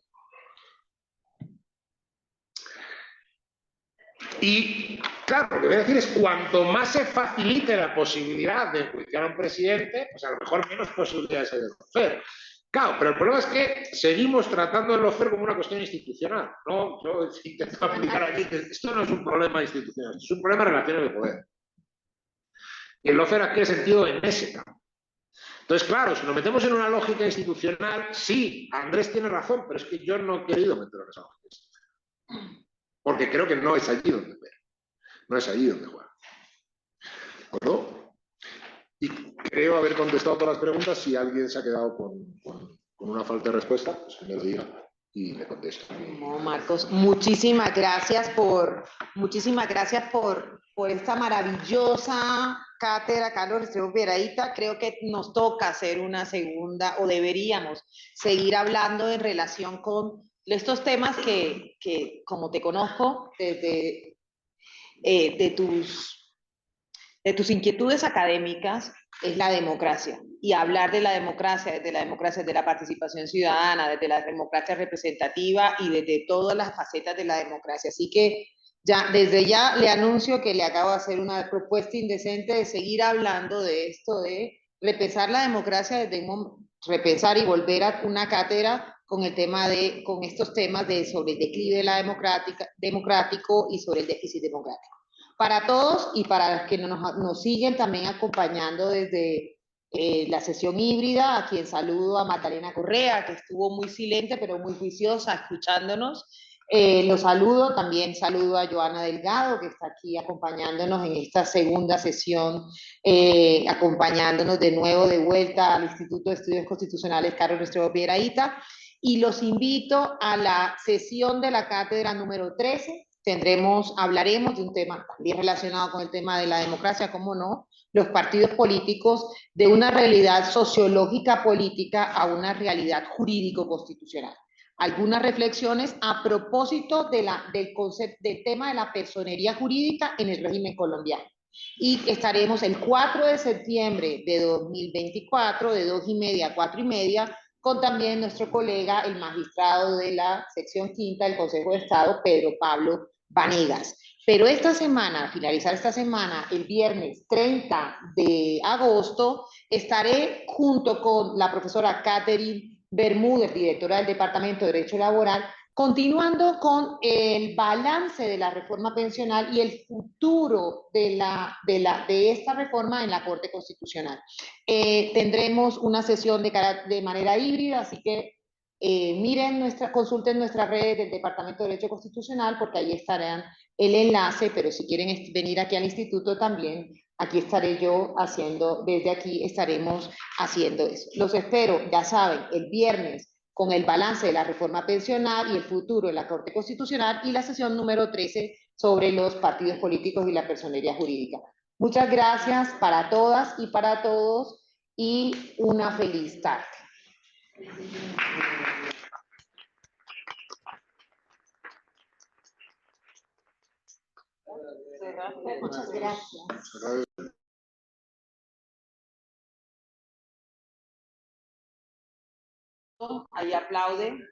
Y claro, lo que voy a decir es cuanto más se facilite la posibilidad de enjuiciar a un presidente, pues a lo mejor menos posibilidades hay de lawfare. Claro, pero el problema es que seguimos tratando el lawfare como una cuestión institucional, ¿no? Yo intento aplicar aquí que esto no es un problema institucional, es un problema de relaciones de poder. Y el lawfare adquiere sentido en ese campo. Entonces, claro, si nos metemos en una lógica institucional, sí, Andrés tiene razón, pero es que yo no he querido meterlo en esa lógica institucional. Porque creo que no es allí donde ver, no es allí donde jugar. ¿De acuerdo? Y creo haber contestado todas las preguntas. Si alguien se ha quedado con una falta de respuesta, pues que me lo diga y le contesto. No, Marcos, muchísimas gracias por esta maravillosa cátedra, Carlos Restrepo Piedrahita. Creo que nos toca hacer una segunda, o deberíamos seguir hablando en relación con estos temas que como te conozco, desde de tus inquietudes académicas, es la democracia. Y hablar de la democracia, de la participación ciudadana, desde la democracia representativa y desde todas las facetas de la democracia. Así que desde ya le anuncio que le acabo de hacer una propuesta indecente de seguir hablando de esto, de repensar la democracia, repensar y volver a una cátedra con estos temas sobre el declive de la democrático y sobre el déficit democrático. Para todos y para los que nos siguen también acompañando desde la sesión híbrida, a quien saludo a Magdalena Correa, que estuvo muy silente pero muy juiciosa escuchándonos. Los saludo, también saludo a Joana Delgado, que está aquí acompañándonos en esta segunda sesión, acompañándonos de nuevo de vuelta al Instituto de Estudios Constitucionales Carlos Restrepo Piedrahita. Y los invito a la sesión de la cátedra número 13. Hablaremos de un tema también relacionado con el tema de la democracia, cómo no, los partidos políticos, de una realidad sociológica política a una realidad jurídico-constitucional. Algunas reflexiones a propósito del tema de la personería jurídica en el régimen colombiano. Y estaremos el 4 de septiembre de 2024, de 2:30 a 4:30, con también nuestro colega, el magistrado de la sección quinta del Consejo de Estado, Pedro Pablo Vanegas. Pero esta semana, al finalizar esta semana, el viernes 30 de agosto, estaré junto con la profesora Catherine Bermúdez, directora del Departamento de Derecho Laboral, continuando con el balance de la reforma pensional y el futuro de esta reforma en la Corte Constitucional. Tendremos una sesión de manera híbrida, así que consulten nuestras redes del Departamento de Derecho Constitucional, porque ahí estarán el enlace, pero si quieren venir aquí al instituto también, aquí estaré yo desde aquí estaremos haciendo eso. Los espero, ya saben, el viernes con el balance de la reforma pensional y el futuro de la Corte Constitucional y la sesión número 13 sobre los partidos políticos y la personería jurídica. Muchas gracias para todas y para todos y una feliz tarde. Muchas gracias. Ahí aplauden.